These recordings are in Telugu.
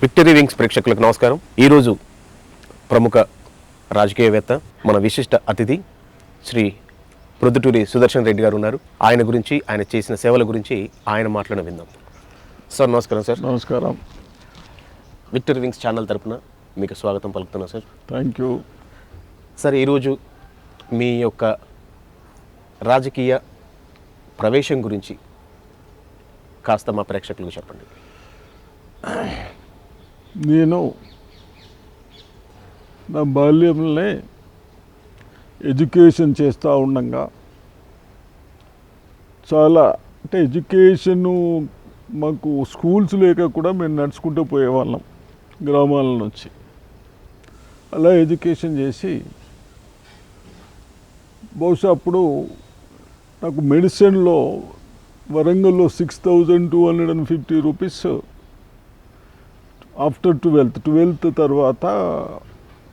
విక్టరీ వింగ్స్ ప్రేక్షకులకు నమస్కారం. ఈరోజు ప్రముఖ రాజకీయవేత్త, మన విశిష్ట అతిథి శ్రీ ప్రొద్దుటూరి సుదర్శన్ రెడ్డి గారు ఉన్నారు. ఆయన గురించి, ఆయన చేసిన సేవల గురించి ఆయన మాటలను విందాం. సార్ నమస్కారం. సార్ నమస్కారం. విక్టరీ వింగ్స్ ఛానల్ తరపున మీకు స్వాగతం పలుకుతున్నాను సార్. Thank you sir. ఈరోజు మీ యొక్క రాజకీయ ప్రవేశం గురించి కాస్త మా ప్రేక్షకులకు చెప్పండి. నేను నా బాల్యంలోనే ఎడ్యుకేషన్ చేస్తూ ఉండగా చాలా అంటే ఎడ్యుకేషను మాకు స్కూల్స్ లేక కూడా మేము నడుచుకుంటూ పోయేవాళ్ళం గ్రామాల నుంచి. అలా ఎడ్యుకేషన్ చేసి బహుశా అప్పుడు నాకు మెడిసిన్లో వరంగల్లో 6,250 రూపీస్ ఆఫ్టర్ 12th తర్వాత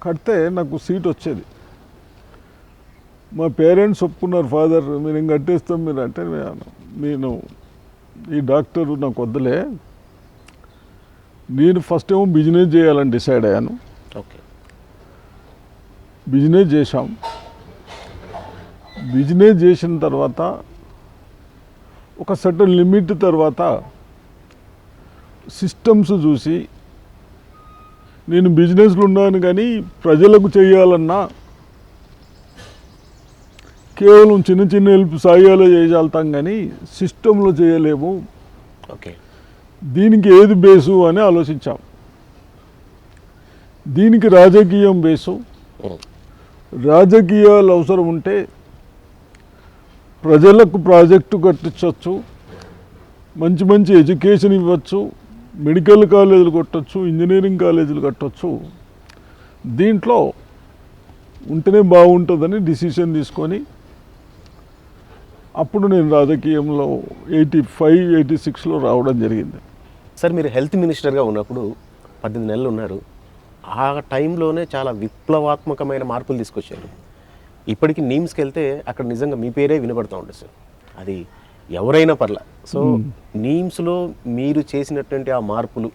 కడితే నాకు సీట్ వచ్చేది. మా పేరెంట్స్ ఒప్పుకున్నారు, ఫాదర్ మీరు ఇంక కట్టేస్తాం మీరు అంటే, నేను ఈ డాక్టర్ నాకు వద్దులే, నేను ఫస్ట్ ఏమో బిజినెస్ చేయాలని డిసైడ్ అయ్యాను. ఓకే. బిజినెస్ చేశాం. బిజినెస్ చేసిన తర్వాత ఒక సర్టన్ లిమిట్ తర్వాత సిస్టమ్స్ చూసి, నేను బిజినెస్లో ఉన్నాను కానీ ప్రజలకు చేయాలన్నా కేవలం చిన్న చిన్న హెల్ప్ సాయాలో చేయగలుగుతాం కానీ సిస్టంలో చేయలేము. ఓకే. దీనికి ఏది బేసు అని ఆలోచించాం. దీనికి రాజకీయం బేసు. రాజకీయాలు అవసరం ఉంటే ప్రజలకు ప్రాజెక్టు కట్టించవచ్చు, మంచి మంచి ఎడ్యుకేషన్ ఇవ్వచ్చు, మెడికల్ కాలేజీలు కట్టవచ్చు, ఇంజనీరింగ్ కాలేజీలు కట్టవచ్చు. దీంట్లో ఉంటేనే బాగుంటుందని డిసిషన్ తీసుకొని అప్పుడు నేను రాజకీయంలో 85-86లో రావడం జరిగింది. సార్, మీరు హెల్త్ మినిస్టర్గా ఉన్నప్పుడు 18 నెలలు ఉన్నారు. ఆ టైంలోనే చాలా విప్లవాత్మకమైన మార్పులు తీసుకొచ్చారు. ఇప్పటికీ నీమ్స్కి వెళ్తే అక్కడ నిజంగా మీ పేరే వినబడుతూ ఉంటుంది సార్. అది ఎవరైనా పర్లా. సో నీమ్స్లో మీరు చేసినటువంటి ఆ మార్పులు,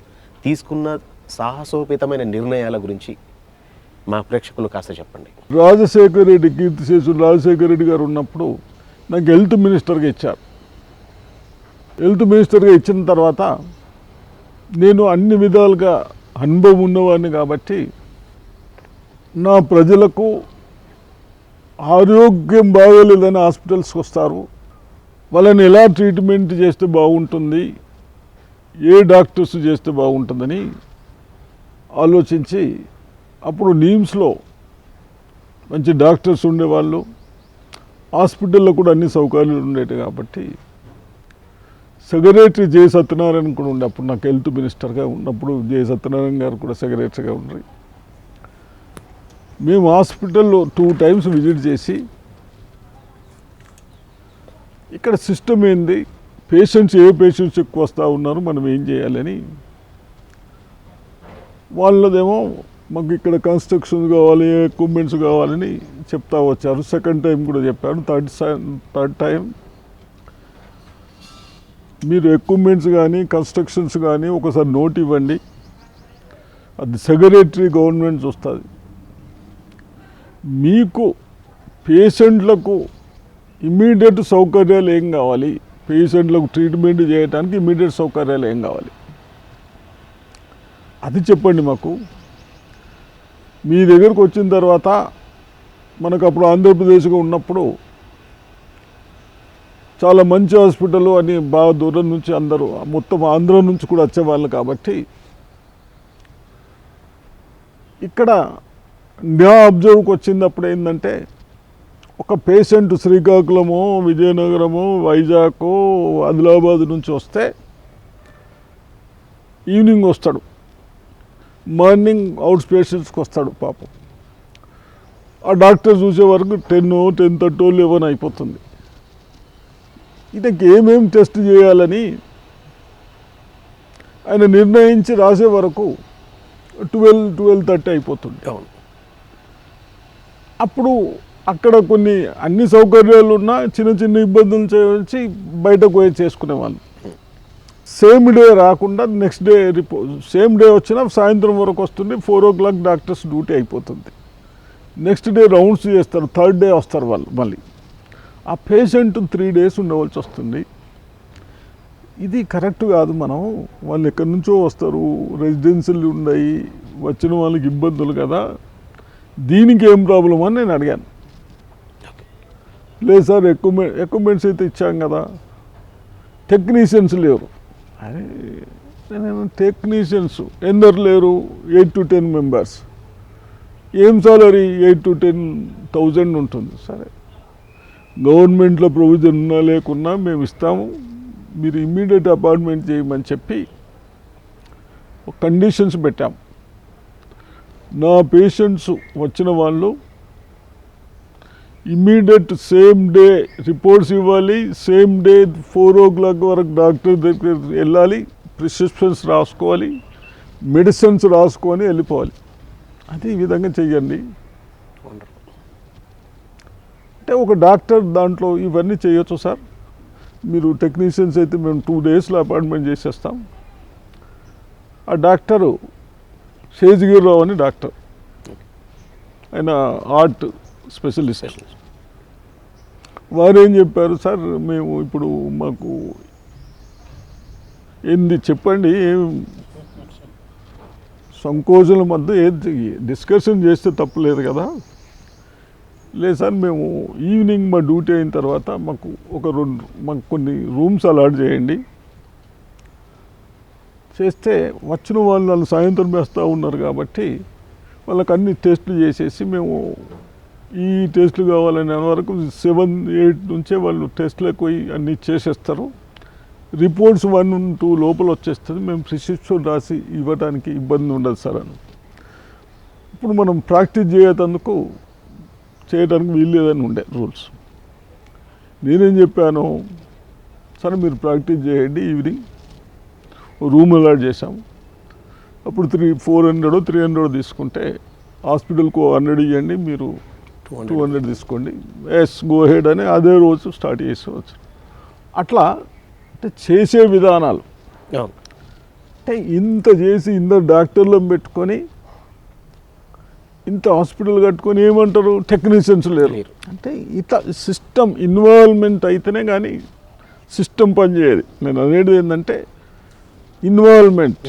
తీసుకున్న సాహసోపేతమైన నిర్ణయాల గురించి మా ప్రేక్షకులు కాస్త చెప్పండి. రాజశేఖర రెడ్డి, కీర్తిశేషులు రాజశేఖర రెడ్డి గారు ఉన్నప్పుడు నాకు హెల్త్ మినిస్టర్గా ఇచ్చారు. హెల్త్ మినిస్టర్గా ఇచ్చిన తర్వాత నేను అన్ని విధాలుగా అనుభవం ఉన్నవాడిని కాబట్టి నా ప్రజలకు ఆరోగ్యం బాగోలేదని హాస్పిటల్స్కి వస్తారు, వాళ్ళని ఎలా ట్రీట్మెంట్ చేస్తే బాగుంటుంది, ఏ డాక్టర్స్ చేస్తే బాగుంటుందని ఆలోచించి అప్పుడు నీమ్స్లో మంచి డాక్టర్స్ ఉండేవాళ్ళు, హాస్పిటల్లో కూడా అన్ని సౌకర్యాలు ఉండేవి కాబట్టి సెక్రటరీ జె సత్యనారాయణ కూడా ఉండే. అప్పుడు నాకు హెల్త్ మినిస్టర్గా ఉన్నప్పుడు జె సత్యనారాయణ గారు కూడా సెక్రటరీగా ఉన్నారు. మేము హాస్పిటల్లో 2 times విజిట్ చేసి ఇక్కడ సిస్టమ్ ఏంది, పేషెంట్స్ ఏ పేషెంట్స్ ఎక్కువ వస్తూ ఉన్నారు, మనం ఏం చేయాలని. వాళ్ళదేమో మాకు ఇక్కడ కన్స్ట్రక్షన్స్ కావాలి, ఎక్విప్మెంట్స్ కావాలని చెప్తా వచ్చారు. సెకండ్ టైం కూడా చెప్పాను. థర్డ్ టైం మీరు ఎక్విప్మెంట్స్ కానీ కన్స్ట్రక్షన్స్ కానీ ఒకసారి నోట్ ఇవ్వండి, అది సెక్రటరీ గవర్నమెంట్ చూస్తుంది. మీకు పేషెంట్లకు ఇమ్మీడియట్ సౌకర్యాలు ఏం కావాలి, పేషెంట్లకు ట్రీట్మెంట్ చేయడానికి ఇమ్మీడియట్ సౌకర్యాలు ఏం కావాలి అది చెప్పండి మాకు. మీ దగ్గరకు వచ్చిన తర్వాత మనకు అప్పుడు ఆంధ్రప్రదేశ్గా ఉన్నప్పుడు చాలా మంచి హాస్పిటల్ అని బాగా దూరం నుంచి అందరూ మొత్తం ఆంధ్ర నుంచి కూడా వచ్చేవాళ్ళు కాబట్టి ఇక్కడ నా అబ్జర్వ్కి వచ్చినప్పుడు ఏంటంటే, ఒక పేషెంట్ శ్రీకాకుళమో విజయనగరమో వైజాగ్ ఆదిలాబాద్ నుంచి వస్తే ఈవినింగ్ వస్తాడు, మార్నింగ్ అవుట్ పేషెంట్స్కి వస్తాడు. పాపం ఆ డాక్టర్ చూసే వరకు 10:30 11 అయిపోతుంది. ఇతనికి ఏమేమి టెస్ట్ చేయాలని ఆయన నిర్ణయించి రాసే వరకు 12-12:30 అయిపోతుంది. అప్పుడు అక్కడ కొన్ని అన్ని సౌకర్యాలు ఉన్నా చిన్న చిన్న ఇబ్బందులు చేసి బయటకు పోయి చేసుకునేవాళ్ళు. సేమ్ డే రాకుండా నెక్స్ట్ డే సేమ్ డే వచ్చినా సాయంత్రం వరకు వస్తుంది, 4 o'clock డాక్టర్స్ డ్యూటీ అయిపోతుంది. నెక్స్ట్ డే రౌండ్స్ చేస్తారు, థర్డ్ డే వస్తారు వాళ్ళు మళ్ళీ. ఆ పేషెంట్ 3 days ఉండవలసి వస్తుంది. ఇది కరెక్ట్ కాదు. మనం వాళ్ళు ఎక్కడి నుంచో వస్తారు, రెసిడెన్షియల్ ఉన్నాయి, వచ్చిన వాళ్ళకి ఇబ్బందులు కదా, దీనికి ఏం ప్రాబ్లం అని నేను అడిగాను. లేదు సార్, ఎక్విప్మెంట్స్ అయితే ఇచ్చాం కదా, టెక్నీషియన్స్ లేరు. అరే నేను టెక్నీషియన్స్ ఎందరు లేరు? 8 to 10 members. ఏం సాలరీ? 8 to 10,000 ఉంటుంది. సరే, గవర్నమెంట్లో ప్రొవిజన్ ఉన్నా లేకున్నా మేము ఇస్తాము, మీరు ఇమ్మీడియట్ అపాయింట్మెంట్ చేయమని చెప్పి కండిషన్స్ పెట్టాం. నా పేషెంట్స్ వచ్చిన వాళ్ళు ఇమ్మీడియట్ సేమ్ డే రిపోర్ట్స్ ఇవ్వాలి, సేమ్ డే 4 o'clock వరకు డాక్టర్ దగ్గర వెళ్ళాలి, ప్రిస్క్రిప్షన్స్ రాసుకోవాలి, మెడిసిన్స్ రాసుకొని వెళ్ళిపోవాలి. అది ఈ విధంగా చెయ్యండి అంటే ఒక డాక్టర్ దాంట్లో ఇవన్నీ చేయొచ్చు సార్. మీరు టెక్నీషియన్స్ అయితే మేము 2 daysలో అపాయింట్మెంట్ చేసేస్తాం. ఆ డాక్టరు శేషగిరిరావు అని డాక్టర్, ఆయన హార్ట్ స్పెషలిస్ట్. వారు ఏం చెప్పారు, సార్ మేము ఇప్పుడు మాకు ఏంది చెప్పండి, ఏం సంకోచల మధ్య ఏది డిస్కషన్ చేస్తే తప్పులేదు కదా. లేదు సార్, మేము ఈవినింగ్ మా డ్యూటీ అయిన తర్వాత మాకు మాకు కొన్ని రూమ్స్ అలాట్ చేయండి, చేస్తే వచ్చిన వాళ్ళు సాయంత్రం వేస్తూ ఉన్నారు కాబట్టి వాళ్ళకి అన్ని టెస్టులు చేసేసి మేము ఈ టెస్టులు కావాలనే వరకు 7-8 నుంచే వాళ్ళు టెస్టులకు పోయి అన్నీ చేసేస్తారు. రిపోర్ట్స్ 1-2 లోపల వచ్చేస్తుంది, మేము ప్రిస్క్రిప్షన్ రాసి ఇవ్వడానికి ఇబ్బంది ఉండదు సార్ అని. ఇప్పుడు మనం ప్రాక్టీస్ చేయడానికి వీల్లేదని ఉండే రూల్స్. నేనేం చెప్పాను, సరే మీరు ప్రాక్టీస్ చేయండి, ఈవినింగ్ రూమ్ అలాట్ చేశాము. అప్పుడు 400-300 తీసుకుంటే హాస్పిటల్కు 100 ఇవ్వండి, మీరు 200 తీసుకోండి, ఎస్ గో హెడ్ అని అదే రోజు స్టార్ట్ చేసుకోవచ్చు. అట్లా అంటే చేసే విధానాలు అంటే ఇంత చేసి ఇందరు డాక్టర్లను పెట్టుకొని ఇంత హాస్పిటల్ కట్టుకొని ఏమంటారు, టెక్నీషియన్స్ లేరు అంటే ఇట్లా సిస్టమ్ ఇన్వాల్వ్మెంట్ అయితేనే కానీ సిస్టమ్ పనిచేయదు. నేను అనేది ఏంటంటే ఇన్వాల్వ్మెంట్.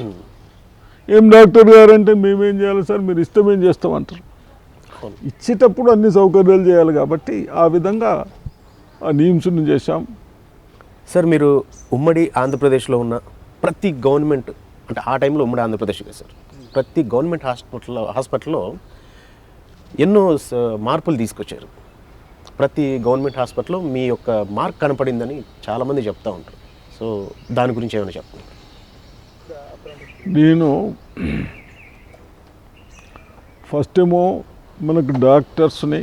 ఏం డాక్టర్ గారు అంటే మేమేం చేయాలి సార్, మీరు ఇష్టమేం చేస్తామంటారు. ఇచ్చేటప్పుడు అన్ని సౌకర్యాలు చేయాలి కాబట్టి ఆ విధంగా ఆ నియమ్స్ని చేశాం. సార్, మీరు ఉమ్మడి ఆంధ్రప్రదేశ్లో ఉన్న ప్రతి గవర్నమెంట్, అంటే ఆ టైంలో ఉమ్మడి ఆంధ్రప్రదేశ్ కదా సార్, ప్రతి గవర్నమెంట్ హాస్పిటల్లో ఎన్నో మార్పులు తీసుకొచ్చారు. ప్రతి గవర్నమెంట్ హాస్పిటల్లో మీ యొక్క మార్క్ కనపడిందని చాలామంది చెప్తూ ఉంటారు. సో దాని గురించి ఏమైనా చెప్పండి. నేను ఫస్ట్ ఏమో మనకు డాక్టర్స్ని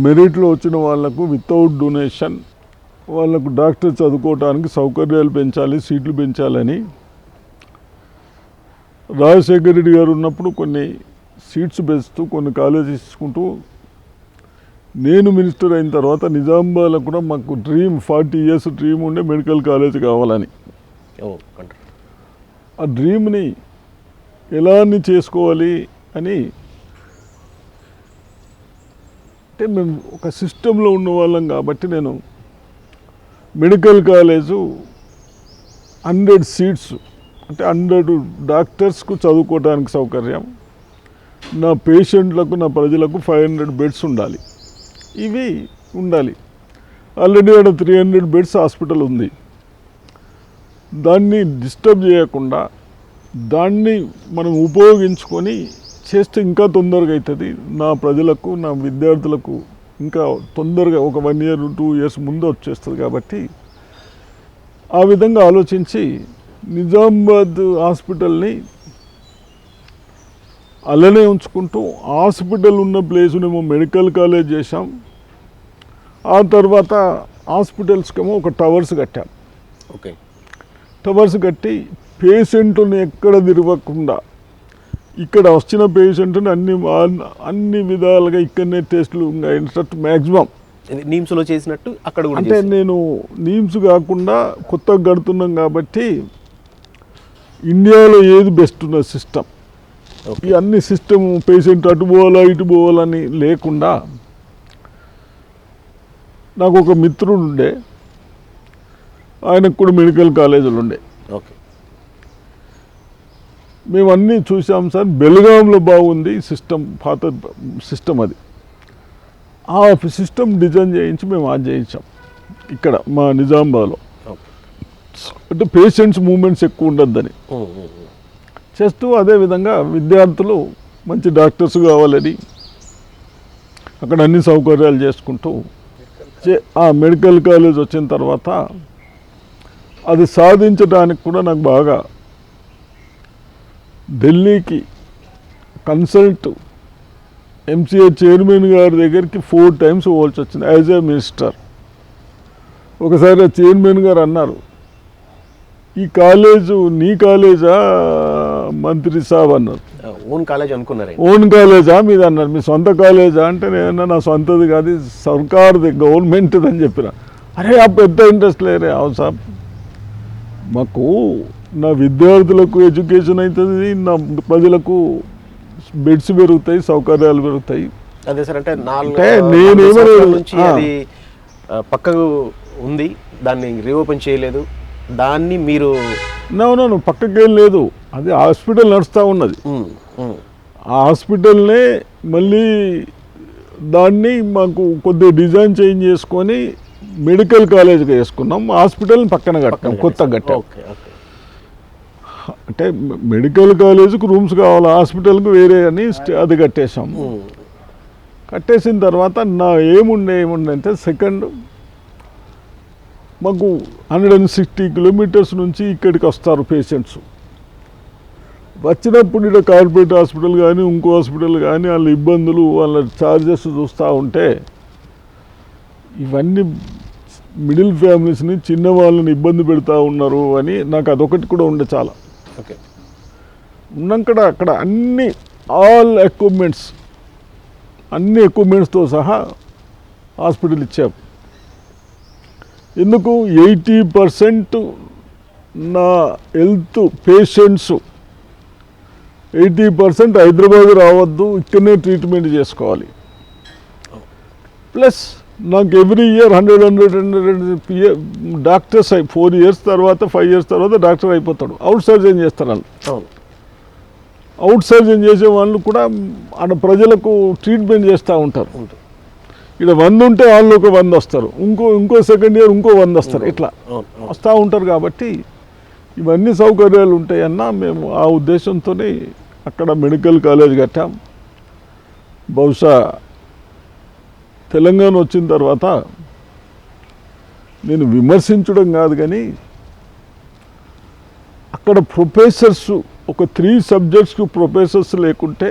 మెరిట్లో వచ్చిన వాళ్లకు వితౌట్ డొనేషన్ వాళ్ళకు డాక్టర్ చదువుకోవడానికి సౌకర్యాలు పెంచాలి, సీట్లు పెంచాలని రాజశేఖర రెడ్డి గారు ఉన్నప్పుడు కొన్ని సీట్స్ పెంచుతూ కొన్ని కాలేజెస్ తీసుకుంటూ, నేను మినిస్టర్ అయిన తర్వాత నిజామాబాద్లో కూడా మాకు 40 years డ్రీమ్ ఉండే మెడికల్ కాలేజ్ కావాలని. ఆ డ్రీమ్ని ఎలా చేసుకోవాలి అని అంటే మేము ఒక సిస్టంలో ఉన్న వాళ్ళం కాబట్టి నేను మెడికల్ కాలేజు 100 seats అంటే 100 డాక్టర్స్కు చదువుకోవడానికి సౌకర్యం, నా పేషెంట్లకు నా ప్రజలకు 500 beds ఉండాలి. ఇవి ఉండాలి. ఆల్రెడీ అక్కడ 300 beds హాస్పిటల్ ఉంది. దాన్ని డిస్టర్బ్ చేయకుండా దాన్ని మనం ఉపయోగించుకొని చేస్తే ఇంకా తొందరగా అవుతుంది. నా ప్రజలకు నా విద్యార్థులకు ఇంకా తొందరగా ఒక 1 year 2 years ముందు వచ్చేస్తుంది. కాబట్టి ఆ విధంగా ఆలోచించి నిజామాబాద్ హాస్పిటల్ని అలానే ఉంచుకుంటూ హాస్పిటల్ ఉన్న ప్లేసునేమో మెడికల్ కాలేజ్ చేశాం. ఆ తర్వాత హాస్పిటల్స్కేమో ఒక టవర్స్ కట్టాం. ఓకే, టవర్స్ కట్టి పేషెంట్ని ఎక్కడ తిరగకుండా ఇక్కడ వచ్చిన పేషెంట్ని అన్ని విధాలుగా ఇక్కడనే టెస్టులు మ్యాక్సిమం నీమ్స్లో చేసినట్టు అక్కడ కూడా అంటే నేను నీమ్స్ కాకుండా కొత్తగా కడుతున్నాం కాబట్టి ఇండియాలో ఏది బెస్ట్ ఉన్న సిస్టమ్, ఈ అన్ని సిస్టమ్ పేషెంట్ అటు పోవాలా ఇటు పోవాలని లేకుండా నాకు ఒక మిత్రుడు ఉండే, ఆయనకు కూడా మెడికల్ కాలేజీలు ఉండే. ఓకే. మేము అన్నీ చూసాం సార్. బెల్గాంలో బాగుంది సిస్టమ్, పాత సిస్టమ్ అది. ఆ సిస్టమ్ డిజైన్ చేయించి మేము అది చేయించాం ఇక్కడ మా నిజామాబాద్లో. అంటే పేషెంట్స్ మూమెంట్స్ ఎక్కువ ఉండద్దని చేస్తూ, అదేవిధంగా విద్యార్థులు మంచి డాక్టర్స్ కావాలని అక్కడ అన్ని సౌకర్యాలు చేసుకుంటూ ఆ మెడికల్ కాలేజ్ వచ్చిన తర్వాత అది సాధించడానికి కూడా నాకు బాగా ఢిల్లీకి కన్సల్ట్ ఎంసీఏ చైర్మన్ గారి దగ్గరికి 4 times పోవాల్సి వచ్చింది యాజ్ ఏ మినిస్టర్. ఒకసారి ఆ చైర్మన్ గారు అన్నారు, ఈ కాలేజు నీ కాలేజా మంత్రి సాబ్ అన్నారు. ఓన్ కాలేజ్ అనుకున్నారు. ఓన్ కాలేజా మీది అన్నారు. మీ సొంత కాలేజా అంటే నేను నా సొంతది కాదు, సర్కార్ది, గవర్నమెంట్ది అని చెప్పిన. అరే ఆ పెద్ద ఇంట్రెస్ట్ లేరే. అవును సాబ్, మాకు నా విద్యార్థులకు ఎడ్యుకేషన్ అవుతుంది, నా ప్రజలకు బెడ్స్ పెరుగుతాయి, సౌకర్యాలు పెరుగుతాయి. అదే సార్, అంటే నేనేమో అది పక్కకు ఉంది, దాన్ని రీఓపెన్ చేయలేదు, దాన్ని మీరు నో పక్కకేం లేదు, అది హాస్పిటల్ నడుస్తూ ఉన్నది. ఆ హాస్పిటల్నే మళ్ళీ దాన్ని మాకు కొద్దిగా డిజైన్ చేంజ్ చేసుకొని మెడికల్ కాలేజ్గా వేసుకున్నాం. హాస్పిటల్ని పక్కన కట్టాం, కొత్తగా కట్టాం. అంటే మెడికల్ కాలేజీకి రూమ్స్ కావాలి, హాస్పిటల్కి వేరే అని అది కట్టేసాం. కట్టేసిన తర్వాత నా ఏముండే అంటే సెకండ్, మాకు 160 kilometers నుంచి ఇక్కడికి వస్తారు పేషెంట్స్. వచ్చినప్పుడు ఇక్కడ కార్పొరేట్ హాస్పిటల్ కానీ ఇంకో హాస్పిటల్ కానీ వాళ్ళ ఇబ్బందులు, వాళ్ళ ఛార్జెస్ చూస్తూ ఉంటే ఇవన్నీ మిడిల్ ఫ్యామిలీస్ని, చిన్న వాళ్ళని ఇబ్బంది పెడతా ఉన్నారు అని నాకు అదొకటి కూడా ఉండే చాలా. ఓకే. ఉన్నాక అక్కడ అన్ని ఎక్విప్మెంట్స్తో సహా హాస్పిటల్ ఇచ్చాం. ఎందుకు 80% నా హెల్త్ పేషెంట్స్ 80% హైదరాబాద్ రావద్దు, ఇక్కడనే ట్రీట్మెంట్ చేసుకోవాలి. ప్లస్ నాకు ఎవ్రీ ఇయర్ 100 డాక్టర్స్ 4 years తర్వాత 5 years తర్వాత డాక్టర్ అయిపోతాడు. అవుట్ సర్జన్ చేస్తారు వాళ్ళు. అవుట్ సర్జన్ చేసే వాళ్ళు కూడా ఆడ ప్రజలకు ట్రీట్మెంట్ చేస్తూ ఉంటారు. ఇక్కడ 100 ఉంటే వాళ్ళు ఒక 100 వస్తారు, ఇంకో సెకండ్ ఇయర్ ఇంకో 100 వస్తారు, ఇట్లా వస్తూ ఉంటారు. కాబట్టి ఇవన్నీ సౌకర్యాలు ఉంటాయన్నా మేము ఆ ఉద్దేశంతోనే అక్కడ మెడికల్ కాలేజ్ కట్టాం. బహుశా తెలంగాణ వచ్చిన తర్వాత నేను విమర్శించడం కాదు కానీ అక్కడ ప్రొఫెసర్స్ ఒక 3 subjectsకి ప్రొఫెసర్స్ లేకుంటే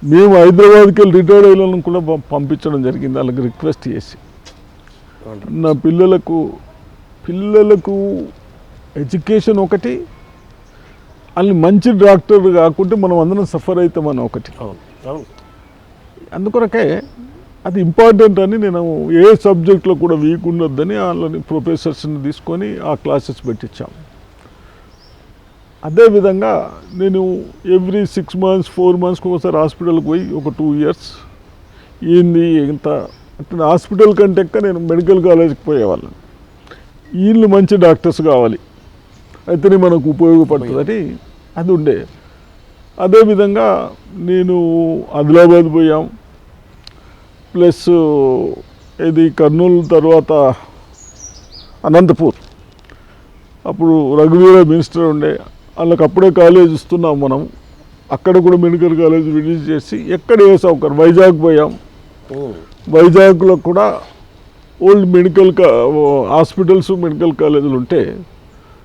మేము హైదరాబాద్కి వెళ్ళి రిటైర్డ్ అయ్యాలను కూడా పంపించడం జరిగింది వాళ్ళకి రిక్వెస్ట్ చేసి. నా పిల్లలకు ఎడ్యుకేషన్ ఒకటి, వాళ్ళు మంచి డాక్టర్ కాకుంటే మనం అందరం సఫర్ అవుతామని ఒకటి. అందుకొరకే అది ఇంపార్టెంట్ అని నేను ఏ సబ్జెక్ట్లో కూడా వీక్ ఉండొద్దని వాళ్ళని ప్రొఫెసర్స్ని తీసుకొని ఆ క్లాసెస్ పెట్టించాం. అదేవిధంగా నేను ఎవ్రీ 6 months 4 monthsకి ఒకసారి హాస్పిటల్కి పోయి ఒక 2 years ఏంది ఎంత అంటే హాస్పిటల్ కంటే ఎక్క నేను మెడికల్ కాలేజ్కి పోయేవాళ్ళని. వీళ్ళు మంచి డాక్టర్స్ కావాలి అయితేనే మనకు ఉపయోగపడుతుందని అది ఉండే. అదేవిధంగా నేను ఆదిలాబాద్ పోయాం, ప్లస్ ఇది కర్నూలు తర్వాత అనంతపూర్. అప్పుడు రఘువీర మినిస్టర్ ఉండే, వాళ్ళకి అప్పుడే కాలేజ్ ఇస్తున్నాం మనం. అక్కడ కూడా మెడికల్ కాలేజ్ విజిట్ చేసి ఎక్కడ ఏ సౌకర్యం, వైజాగ్ పోయాం. వైజాగ్లో కూడా ఓల్డ్ మెడికల్ హాస్పిటల్స్ మెడికల్ కాలేజీలు ఉంటే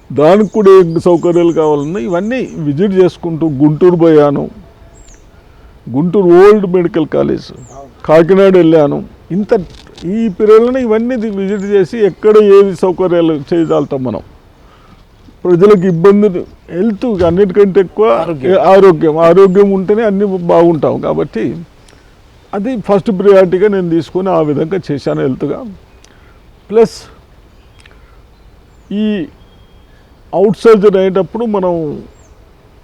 దానికి కూడా ఏ సౌకర్యాలు కావాలన్నా ఇవన్నీ విజిట్ చేసుకుంటూ గుంటూరు పోయాను, Guntur old medical college, Kakinada వెళ్ళాను. ఈ పీరియడ్లోనే ఇవన్నీ విజిట్ చేసి ఎక్కడ ఏది సౌకర్యాలు చేయగలుగుతాం మనం. ప్రజలకు ఇబ్బందులు, హెల్త్ అన్నిటికంటే ఎక్కువ ఆరోగ్యం ఉంటేనే అన్నీ బాగుంటాం. కాబట్టి అది ఫస్ట్ ప్రియారిటీగా నేను తీసుకొని ఆ విధంగా చేశాను హెల్త్గా. ప్లస్ ఈ అవుట్ సర్జరీ అయ్యేటప్పుడు మనం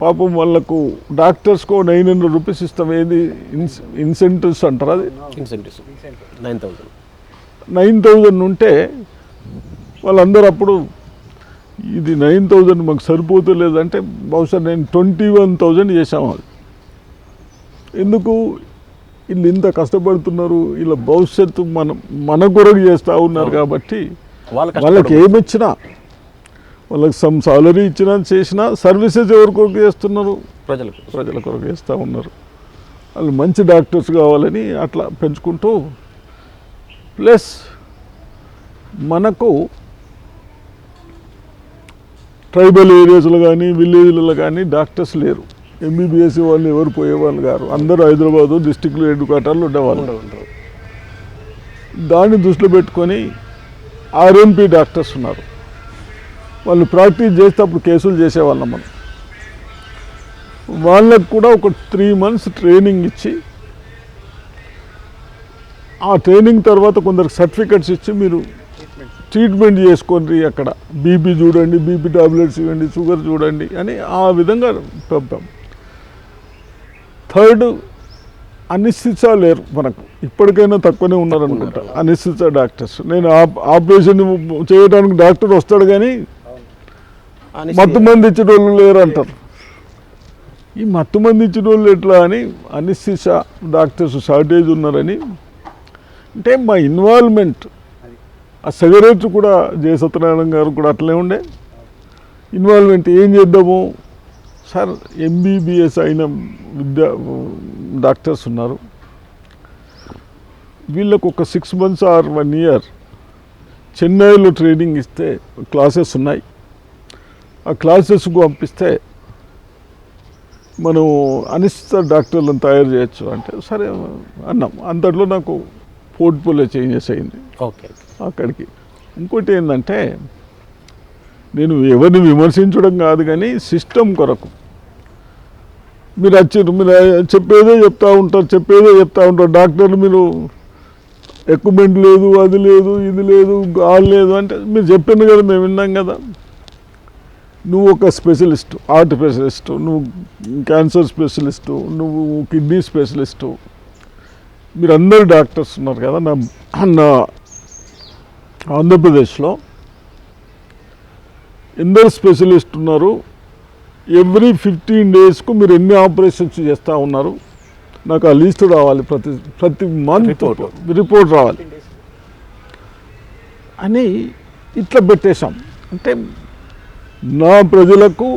పాపం వాళ్ళకు డాక్టర్స్కు 900 రూపీస్ ఇస్తాం. ఏది ఇన్సెంటివ్స్ అంటారు, అది ఇన్సెంటివ్స్ 9,000. 9,000 ఉంటే వాళ్ళందరూ అప్పుడు ఇది 9,000 మాకు సరిపోతలేదంటే బహుశా నేను 21,000 చేసాము. అది ఎందుకు వీళ్ళు ఇంత కష్టపడుతున్నారు, వీళ్ళ భవిష్యత్తు మన కొరకు చేస్తూ ఉన్నారు కాబట్టి వాళ్ళకి ఏమి ఇచ్చినా, వాళ్ళకి సమ్ సాలరీ ఇచ్చినా చేసినా సర్వీసెస్ ఎవరి కొరకు చేస్తున్నారు, ప్రజల కొరకు చేస్తూ ఉన్నారు. వాళ్ళు మంచి డాక్టర్స్ కావాలని అట్లా పెంచుకుంటూ, ప్లస్ మనకు ట్రైబల్ ఏరియాస్లో కానీ విలేజ్లలో కానీ డాక్టర్స్ లేరు. ఎంబీబీఎస్ వాళ్ళు ఎవరు పోయేవాళ్ళు గారు, అందరూ హైదరాబాదు డిస్టిక్లో హెడ్ క్వార్టర్లు ఉండేవాళ్ళు. దాన్ని దృష్టిలో పెట్టుకొని ఆర్ఎంపీ డాక్టర్స్ ఉన్నారు. వాళ్ళు ప్రాక్టీస్ చేస్తే అప్పుడు కేసులు చేసేవాళ్ళం మనం. వాళ్ళకు కూడా ఒక 3 months ట్రైనింగ్ ఇచ్చి, ఆ ట్రైనింగ్ తర్వాత కొందరికి సర్టిఫికెట్స్ ఇచ్చి మీరు ట్రీట్మెంట్ చేసుకోండి, అక్కడ బీపీ చూడండి, బీపీ టాబ్లెట్స్ ఇవ్వండి, షుగర్ చూడండి అని ఆ విధంగా పంపాం. థర్డ్, అనిస్థిసా లేరు మనకు, ఇప్పటికైనా తక్కువనే ఉన్నారనుకుంటా అనిస్థిసా డాక్టర్స్. నేను ఆపరేషన్ చేయడానికి డాక్టర్ వస్తాడు కానీ మత్తు మంది ఇచ్చిన వాళ్ళు లేరు అంటారు. ఈ మత్తు మంది ఇచ్చిన వాళ్ళు ఎట్లా అని అనిస్థిసా డాక్టర్స్ షార్టేజ్ ఉన్నారని. అంటే మా ఇన్వాల్వ్మెంట్, ఆ సిగరెట్స్ కూడా జయ సత్యనారాయణ గారు కూడా అట్లే ఉండే ఇన్వాల్వ్మెంట్. ఏం చేద్దాము సార్, ఎంబీబీఎస్ అయిన డాక్టర్స్ ఉన్నారు, వీళ్ళకు ఒక 6 months ఆర్ 1 year చెన్నైలో ట్రైనింగ్ ఇస్తే క్లాసెస్ ఉన్నాయి, ఆ క్లాసెస్కు పంపిస్తే మనం అనిశ్చిత డాక్టర్లను తయారు చేయొచ్చు అంటే సరే అన్నాం. అంతట్లో నాకు పోర్ట్ఫోలియో చేంజెస్ అయింది అక్కడికి. ఇంకోటి ఏంటంటే, నేను ఎవరిని విమర్శించడం కాదు కానీ సిస్టమ్ కొరకు మీరు వచ్చారు, మీరు చెప్పేదే చెప్తూ ఉంటారు డాక్టర్లు. మీరు ఎక్విప్మెంట్ లేదు, అది లేదు, ఇది లేదు, గాలి లేదు అంటే మీరు చెప్పింది కదా, మేము విన్నాం కదా. నువ్వు ఒక స్పెషలిస్టు, హార్ట్ స్పెషలిస్టు, నువ్వు క్యాన్సర్ స్పెషలిస్టు, నువ్వు కిడ్నీ స్పెషలిస్టు, మీరందరూ డాక్టర్స్ ఉన్నారు కదా. నా ఆంధ్రప్రదేశ్లో ఎందరు స్పెషలిస్ట్ ఉన్నారు, ఎవ్రీ 15 daysకు మీరు ఎన్ని ఆపరేషన్స్ చేస్తూ ఉన్నారు, నాకు ఆ లిస్ట్ రావాలి, ప్రతి మంత్ రిపోర్ట్ రావాలి అని ఇట్లా పెట్టేశాం. అంటే నా ప్రజలకు,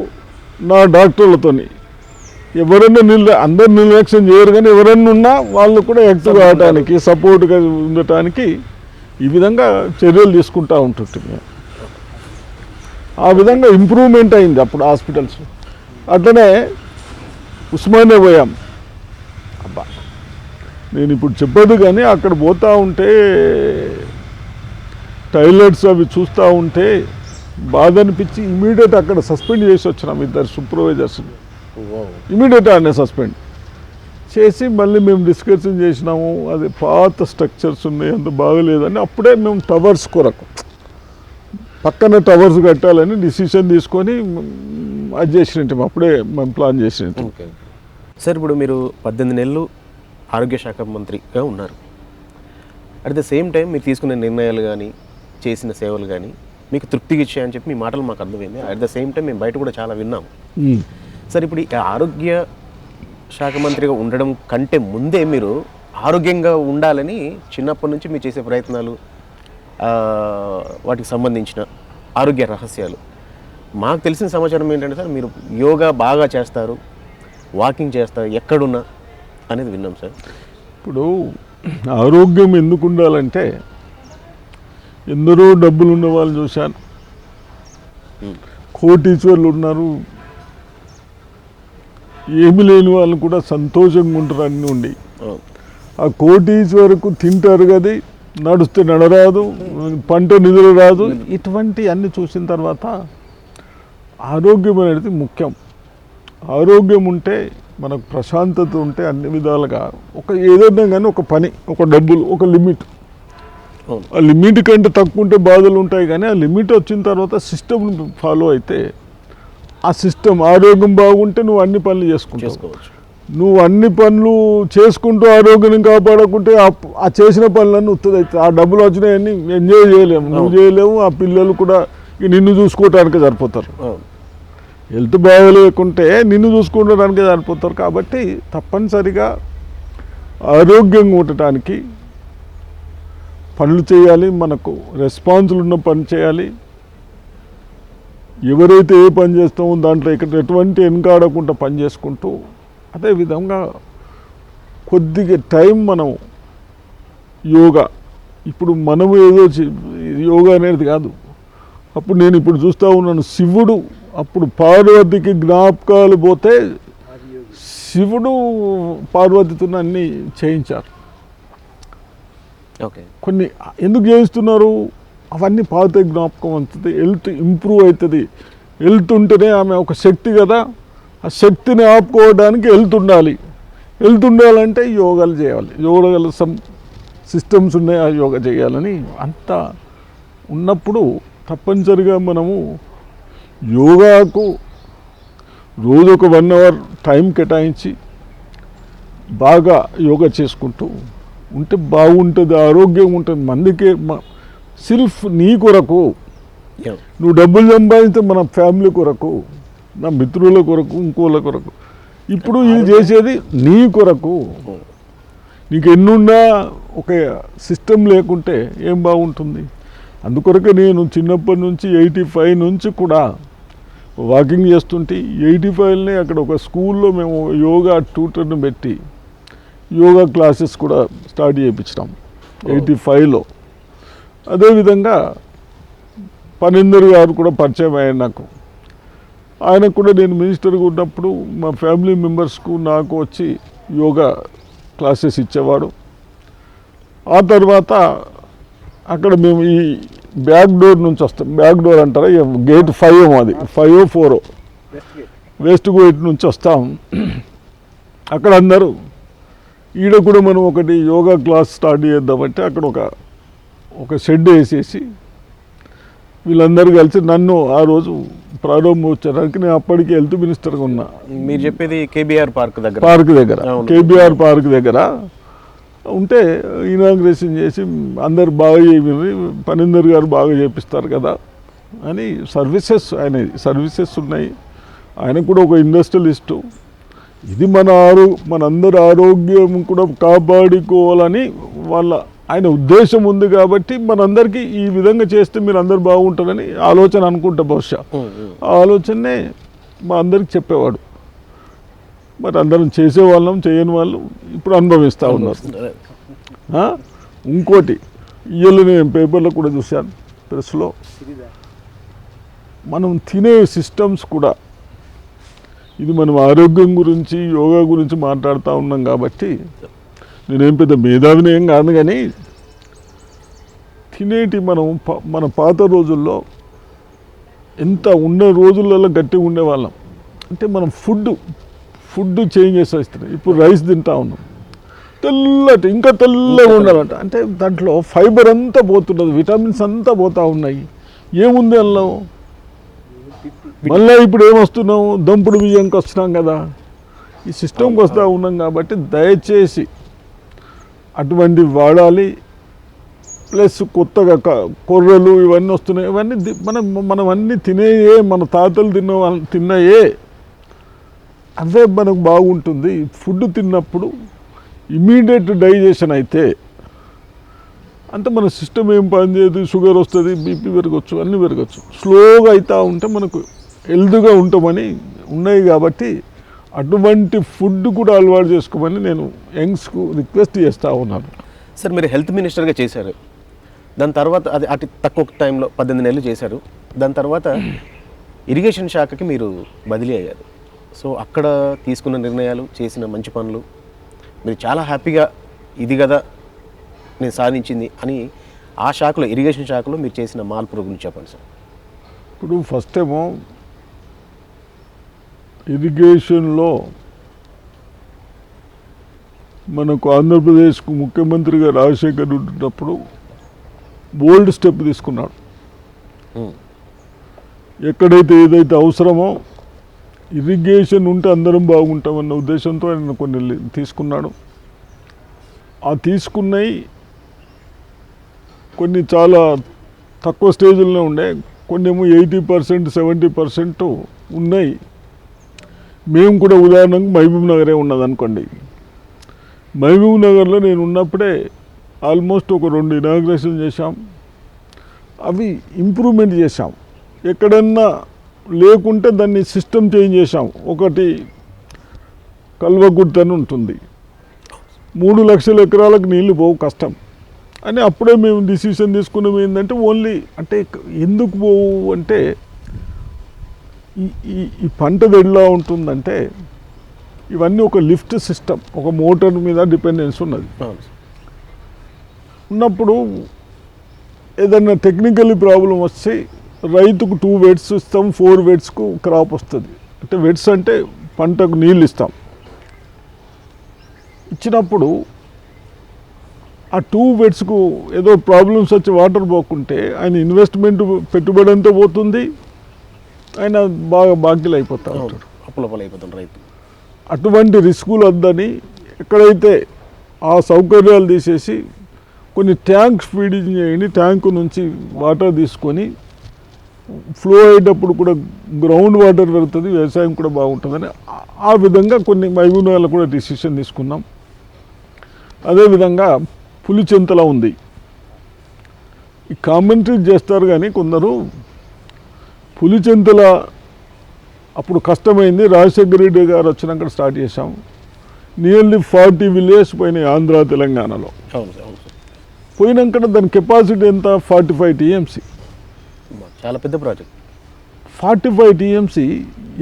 నా డాక్టర్లతోని ఎవరైనా అందరు నిర్లక్ష్యం చేయరు కానీ ఎవరైనా ఉన్నా వాళ్ళు కూడా యాక్టివ్ కావడానికి, సపోర్ట్గా ఉండటానికి ఈ విధంగా చర్యలు తీసుకుంటూ ఉంటుంటుంది. ఆ విధంగా ఇంప్రూవ్మెంట్ అయింది అప్పుడు హాస్పిటల్స్. అట్లనే ఉస్మానియా పోయాం. అబ్బా, నేను ఇప్పుడు చెప్పదు కానీ అక్కడ పోతూ ఉంటే టాయిలెట్స్ అవి చూస్తూ ఉంటే బాధ అనిపించి ఇమీడియట్ అక్కడ సస్పెండ్ చేసి వచ్చినాం 2 సూపర్వైజర్స్ని. ఇమీడియట్ ఆయన సస్పెండ్ చేసి మళ్ళీ మేము డిస్కషన్ చేసినాము. అది పాత స్ట్రక్చర్స్ ఉన్నాయి, అంత బాగలేదని అప్పుడే మేము టవర్స్ కొరకు పక్కన టవర్స్ కట్టాలని డిసిషన్ తీసుకొని అది చేసినట్టు అప్పుడే మేము ప్లాన్ చేసినట్టు. సార్, ఇప్పుడు మీరు 18 నెలలు ఆరోగ్య శాఖ మంత్రిగా ఉన్నారు. అట్ ద సేమ్ టైం మీరు తీసుకునే నిర్ణయాలు కానీ చేసిన సేవలు కానీ మీకు తృప్తిగా ఇచ్చాయని చెప్పి మీ మాటలు మాకు అర్థమైంది. అట్ ద సేమ్ టైం మేము బయట కూడా చాలా విన్నాము. సార్, ఇప్పుడు ఈ ఆరోగ్య శాఖ మంత్రిగా ఉండడం కంటే ముందే మీరు ఆరోగ్యంగా ఉండాలని చిన్నప్పటి నుంచి మీరు చేసే ప్రయత్నాలు, వాటికి సంబంధించిన ఆరోగ్య రహస్యాలు మాకు తెలిసిన సమాచారం ఏంటంటే సార్, మీరు యోగా బాగా చేస్తారు, వాకింగ్ చేస్తారు ఎక్కడున్నా అనేది విన్నాం సార్. ఇప్పుడు ఆరోగ్యం ఎందుకు ఉండాలంటే, ఎందరో డబ్బులు ఉన్న వాళ్ళు చూశాను, కోటీశ్వర్లు ఉన్నారు, ఏమి లేని వాళ్ళు కూడా సంతోషంగా ఉంటారు అన్నీ ఉండి. ఆ కోటీశ్వరకు తింటారు కదా, నడుస్తే నడరాదు, పంట నిధులు రాదు, ఇటువంటి అన్నీ చూసిన తర్వాత ఆరోగ్యం అనేది ముఖ్యం. ఆరోగ్యం ఉంటే మనకు ప్రశాంతత ఉంటే అన్ని విధాలుగా ఏదైనా కానీ ఒక పని, ఒక డబ్బులు, ఒక లిమిట్, అవును. ఆ లిమిట్ కంటే తక్కువ ఉంటే బాధలు ఉంటాయి. కానీ ఆ లిమిట్ వచ్చిన తర్వాత సిస్టమ్ ఫాలో అయితే ఆ సిస్టమ్ ఆరోగ్యం బాగుంటే నువ్వు అన్ని పనులు చేసుకోవచ్చు. నువ్వు అన్ని పనులు చేసుకుంటూ ఆరోగ్యం కాపాడకుంటే ఆ చేసిన పనులన్నీ ఉత్తదైతే ఆ డబ్బులు వచ్చినాయని ఎంజాయ్ చేయలేము, నువ్వు చేయలేము, ఆ పిల్లలు కూడా నిన్ను చూసుకోవటానికి సరిపోతారు. హెల్త్ బాగలేకుంటే నిన్ను చూసుకోవడానికి సరిపోతారు. కాబట్టి తప్పనిసరిగా ఆరోగ్యంగా ఉండటానికి పనులు చేయాలి, మనకు రెస్పాన్సిబుల్ ఉన్న పని చేయాలి. ఎవరైతే ఏ పని చేస్తామో దాంట్లో ఇక్కడ ఎటువంటి వెనకాడకుండా పని చేసుకుంటూ అదేవిధంగా కొద్దిగా టైం మనం యోగా, ఇప్పుడు మనము ఏదో యోగా అనేది కాదు. అప్పుడు నేను ఇప్పుడు చూస్తూ ఉన్నాను, శివుడు అప్పుడు పార్వతికి జ్ఞాపకాలు పోతే శివుడు పార్వతితో అన్నీ చేయించారు. ఓకే, కొన్ని ఎందుకు చేయిస్తున్నారు? అవన్నీ పాత జ్ఞాపకం అవుతుంది, హెల్త్ ఇంప్రూవ్ అవుతుంది. హెల్త్ ఉంటేనే ఆమె ఒక శక్తి కదా, ఆ శక్తిని ఆపుకోవడానికి హెల్త్ ఉండాలి. హెల్త్ ఉండాలంటే యోగాలు చేయాలి, యోగాల సిస్టమ్స్ ఉన్నాయి, ఆ యోగా చేయాలని అంతా ఉన్నప్పుడు తప్పనిసరిగా మనము యోగాకు రోజు ఒక 1 అవర్ టైం కేటాయించి బాగా యోగా చేసుకుంటూ ఉంటే బాగుంటుంది, ఆరోగ్యం ఉంటుంది. మందికి సెల్ఫ్ నీ కొరకు, నువ్వు డబ్బులు సంపాదిస్తే మన ఫ్యామిలీ కొరకు, నా మిత్రుల కొరకు, ఇంకోళ్ళ కొరకు. ఇప్పుడు ఇది చేసేది నీ కొరకు. నీకు ఎన్నున్నా ఒక సిస్టమ్ లేకుంటే ఏం బాగుంటుంది? అందుకొరకే నేను చిన్నప్పటి నుంచి 85 నుంచి కూడా వాకింగ్ చేస్తుంటే 85నే అక్కడ ఒక స్కూల్లో మేము యోగా ట్యూటర్ని పెట్టి యోగా క్లాసెస్ కూడా స్టార్ట్ చేయించినాం 85లో. అదేవిధంగా పనేందర్ గారు కూడా పరిచయం అయ్యాడు నాకు. ఆయనకు కూడా నేను మినిస్టర్గా ఉన్నప్పుడు మా ఫ్యామిలీ మెంబర్స్కు నాకు వచ్చి యోగా క్లాసెస్ ఇచ్చేవాడు. ఆ తర్వాత అక్కడ మేము ఈ బ్యాక్ డోర్ నుంచి వస్తాం, బ్యాక్ డోర్ అంటారా, గేట్ 5 అది 5 4 వెస్ట్ గేట్ నుంచి వస్తాం. అక్కడ అందరూ ఈడ కూడా మనం ఒకటి యోగా క్లాస్ స్టార్ట్ చేద్దామంటే అక్కడ ఒక షెడ్ వేసేసి వీళ్ళందరూ కలిసి నన్ను ఆ రోజు ప్రారంభోత్సవానికి, నేను అప్పటికి హెల్త్ మినిస్టర్గా ఉన్నా. మీరు చెప్పేది కేబీఆర్ పార్క్ దగ్గర కేబీఆర్ పార్క్ దగ్గర ఉంటే ఇనాగ్రేషన్ చేసి అందరు బాగా చేయమని, పనేందర్ గారు బాగా చేపిస్తారు కదా అని సర్వీసెస్ ఉన్నాయి. ఆయన కూడా ఒక ఇండస్ట్రియలిస్టు. ఇది మనందరి ఆరోగ్యం కూడా కాపాడుకోవాలని ఆయన ఉద్దేశం ఉంది. కాబట్టి మనందరికీ ఈ విధంగా చేస్తే మీరు అందరు బాగుంటారని ఆలోచన అనుకుంటా. బహుశా ఆ ఆలోచనే మా అందరికి చెప్పేవాడు. మరి అందరం చేసేవాళ్ళం, చేయని వాళ్ళు ఇప్పుడు అనుభవిస్తూ ఉన్నారు. ఇంకోటి ఇవాళ నేను పేపర్లో కూడా చూశాను, ప్రెస్లో, మనం తినే సిస్టమ్స్ కూడా, ఇది మనం ఆరోగ్యం గురించి యోగా గురించి మాట్లాడుతూ ఉన్నాం కాబట్టి నేనేం పెద్ద మేధావిని ఏం కాదు. కానీ తినేటి మన పాత రోజుల్లో ఎంత ఉన్న రోజులలో గట్టిగా ఉండేవాళ్ళం. అంటే మనం ఫుడ్ చేంజ్ చేసి వస్తున్నాయి. ఇప్పుడు రైస్ తింటా ఉన్నాం, ఇంకా తెల్లగా ఉండాలంట. అంటే దాంట్లో ఫైబర్ అంతా పోతున్నది, విటమిన్స్ అంతా పోతూ ఉన్నాయి. ఏముంది అందులో? మళ్ళీ ఇప్పుడు ఏమొస్తున్నాం, దంపుడు బియ్యంకి వస్తున్నాం కదా, ఈ సిస్టమ్కి వస్తూ ఉన్నాం. కాబట్టి దయచేసి అటువంటి వాడాలి. ప్లస్ కొత్తగా కొర్రలు ఇవన్నీ వస్తున్నాయి. ఇవన్నీ మనం అన్నీ తినేయే, మన తాతలు తిన్నాయే, అవే మనకు బాగుంటుంది. ఫుడ్ తిన్నప్పుడు ఇమీడియట్ డైజెషన్ అయితే అంటే మన సిస్టమ్ ఏం పని చేయదు, షుగర్ వస్తుంది, బీపీ పెరగచ్చు, అన్నీ పెరగచ్చు. స్లోగా అవుతూ ఉంటే మనకు హెల్త్గా ఉంటామని ఉన్నాయి. కాబట్టి అటువంటి ఫుడ్ కూడా అలవాటు చేసుకోమని నేను యంగ్స్కు రిక్వెస్ట్ చేస్తూ ఉన్నాను. సార్, మీరు హెల్త్ మినిస్టర్గా చేశారు, దాని తర్వాత అది అతి తక్కువ టైంలో 18 నెలలు చేశారు. దాని తర్వాత ఇరిగేషన్ శాఖకి మీరు బదిలీ అయ్యారు. సో అక్కడ తీసుకున్న నిర్ణయాలు, చేసిన మంచి పనులు, మీరు చాలా హ్యాపీగా ఇది కదా నేను సాధించింది అని ఆ శాఖలో, ఇరిగేషన్ శాఖలో మీరు చేసిన మార్పుల గురించి చెప్పండి సార్. ఇప్పుడు ఫస్ట్ ఏమో ఇరిగేషన్లో మనకు ఆంధ్రప్రదేశ్కు ముఖ్యమంత్రిగా రాజశేఖర్ ఉన్నప్పుడు బోల్డ్ స్టెప్ తీసుకున్నాడు. ఎక్కడైతే ఏదైతే అవసరమో ఇరిగేషన్ ఉంటే అందరం బాగుంటామన్న ఉద్దేశంతో ఆయన కొన్ని తీసుకున్నాడు. ఆ తీసుకున్నవి కొన్ని చాలా తక్కువ స్టేజ్లోనే ఉండే, కొన్ని ఏమో 80% 70% ఉన్నాయి. మేము కూడా ఉదాహరణకు మహబూబ్ నగరే ఉన్నది అనుకోండి. మహబూబ్ నగర్లో నేను ఉన్నప్పుడే ఆల్మోస్ట్ ఒక 2 ఇనాగ్రేషన్ చేశాం. అవి ఇంప్రూవ్మెంట్ చేశాం. ఎక్కడన్నా లేకుంటే దాన్ని సిస్టమ్ చేంజ్ చేశాం. ఒకటి కల్వగుర్త్ అని ఉంటుంది, 3 లక్షల ఎకరాలకు నీళ్లు పోవు, కష్టం అని అప్పుడే మేము డిసిషన్ తీసుకున్నాం. ఏంటంటే ఓన్లీ అంటే ఎందుకు పోవు అంటే ఈ పంటది ఎలా ఉంటుందంటే ఇవన్నీ ఒక లిఫ్ట్ సిస్టమ్, ఒక మోటార్ మీద డిపెండెన్స్ ఉన్నది. ఉన్నప్పుడు ఏదన్నా టెక్నికల్లీ ప్రాబ్లం వస్తే రైతుకు 2 వెట్స్ ఇస్తాం, 4 వెట్స్కు క్రాప్ వస్తుంది. అంటే వెట్స్ అంటే పంటకు నీళ్ళు ఇస్తాం. ఇచ్చినప్పుడు ఆ 2 వెట్స్కు ఏదో ప్రాబ్లమ్స్ వచ్చి వాటర్ పోకుంటే ఆయన ఇన్వెస్ట్మెంట్ పెట్టుబడి అంతా పోతుంది, ఆయన బాగా బాకీలు అయిపోతా ఉంటాడు, అప్పులపాలు అయిపోతాడు రైతు. అటువంటి రిస్కులు వద్దని ఎక్కడైతే ఆ సౌకర్యాలు తీసేసి కొన్ని ట్యాంక్స్ ఫీడింగ్ చేయండి, ట్యాంకు నుంచి వాటర్ తీసుకొని ఫ్లో అయ్యేటప్పుడు కూడా గ్రౌండ్ వాటర్ పెరుగుతుంది, వ్యవసాయం కూడా బాగుంటుందని ఆ విధంగా కొన్ని మహబూబ్నగర్లో కూడా డిసిషన్ తీసుకున్నాం. అదేవిధంగా పులిచెంతల ఉంది. ఈ కామెంటరీ చేస్తారు కానీ కొందరు పులిచెంతల అప్పుడు కష్టమైంది. రాజశేఖర రెడ్డి గారు వచ్చినాక స్టార్ట్ చేశాం. నియర్లీ 40 విలేజ్ పోయినాయి ఆంధ్ర తెలంగాణలో. పోయినాక దాని కెపాసిటీ ఎంత? 45 టీఎంసీ. చాలా పెద్ద ప్రాజెక్ట్. 45 టీఎంసీ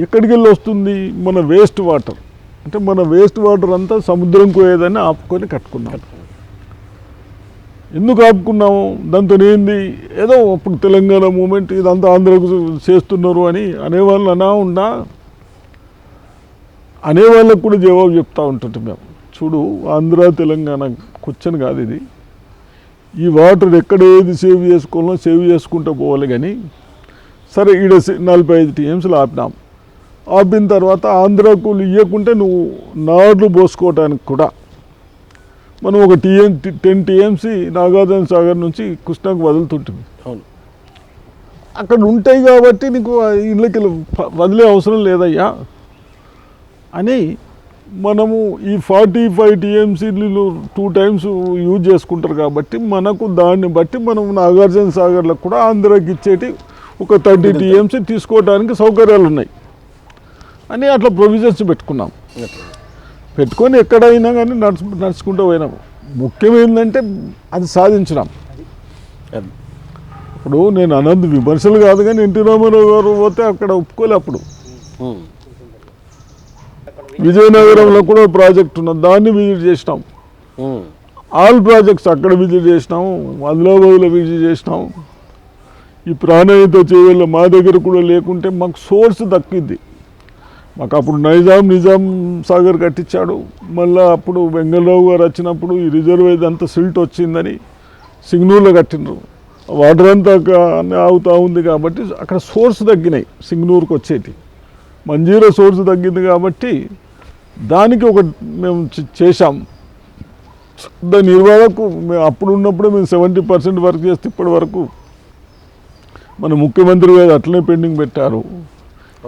ఎక్కడికి వెళ్ళి వస్తుంది? మన వేస్ట్ వాటర్. అంటే మన వేస్ట్ వాటర్ అంతా సముద్రం పోయేదని ఆపుకొని కట్టుకున్నాం. ఎందుకు ఆపుకున్నాము? దాంతో ఏంది, ఏదో అప్పుడు తెలంగాణ మూమెంట్ ఇదంతా ఆంధ్రకు చేస్తున్నారు అని అనేవాళ్ళు ఉండా అనేవాళ్ళకు కూడా జవాబు చెప్తూ ఉంటుంటాం మేము. చూడు, ఆంధ్ర తెలంగాణ క్వశ్చన్ కాదు ఇది. ఈ వాటర్ ఎక్కడ ఏది సేవ్ చేసుకోవాలో సేవ్ చేసుకుంటూ పోవాలి. కానీ సరే, ఈడ 45 టీఎంసీలు ఆపినాం. ఆపిన తర్వాత ఆంధ్రకు ఇవ్వకుంటే నువ్వు నార్లు పోసుకోవడానికి కూడా మనం ఒక 10 టీఎంసీ నాగార్జున సాగర్ నుంచి కృష్ణాకు వదులుతుంటుంది. అవును, అక్కడ ఉంటాయి కాబట్టి నీకు ఇళ్ళకి వదిలే అవసరం లేదయ్యా అని మనము ఈ 45 టీఎంసీలు 2 టైమ్స్ యూజ్ చేసుకుంటారు. కాబట్టి మనకు దాన్ని బట్టి మనం నాగార్జున సాగర్లకు కూడా ఆంధ్రాకి ఇచ్చేటి ఒక 30 టీఎంసీ తీసుకోవడానికి సౌకర్యాలు ఉన్నాయి అని అట్లా ప్రొవిజన్స్ పెట్టుకున్నాం. పెట్టుకొని ఎక్కడైనా కానీ నడుచుకుంటూ పోయినాము. ముఖ్యం ఏంటంటే అది సాధించినాం. ఇప్పుడు నేను అన్నది విమర్శలు కాదు, కానీ ఎన్టీ రామారావు గారు పోతే అక్కడ ఒప్పుకోలే. అప్పుడు విజయనగరంలో కూడా ప్రాజెక్ట్ ఉన్నది, దాన్ని విజిట్ చేసినాం. ఆల్ ప్రాజెక్ట్స్ అక్కడ విజిట్ చేసినాము, ఆదిలాబాద్లో విజిట్ చేసినాం. ఈ ప్రాణాయిత చేయాల మా దగ్గర కూడా లేకుంటే మాకు సోర్స్ దక్కింది. మాకు అప్పుడు నిజాం సాగర్ కట్టించాడు. మళ్ళీ అప్పుడు వెంగళరావు గారు వచ్చినప్పుడు ఈ రిజర్వేర్ అంతా సిల్ట్ వచ్చిందని సింగనూరులో కట్టినరు. వాటర్ అంతా ఆగుతూ ఉంది కాబట్టి అక్కడ సోర్స్ తగ్గినాయి. సింగనూరుకు వచ్చేటి మంజీరా సోర్స్ తగ్గింది కాబట్టి దానికి ఒక మేము చేశాం. దాని నిర్వహణకు మేము అప్పుడు ఉన్నప్పుడే మేము 70% వర్క్ చేస్తే ఇప్పటి వరకు మన ముఖ్యమంత్రి గారు అట్లనే పెండింగ్ పెట్టారు.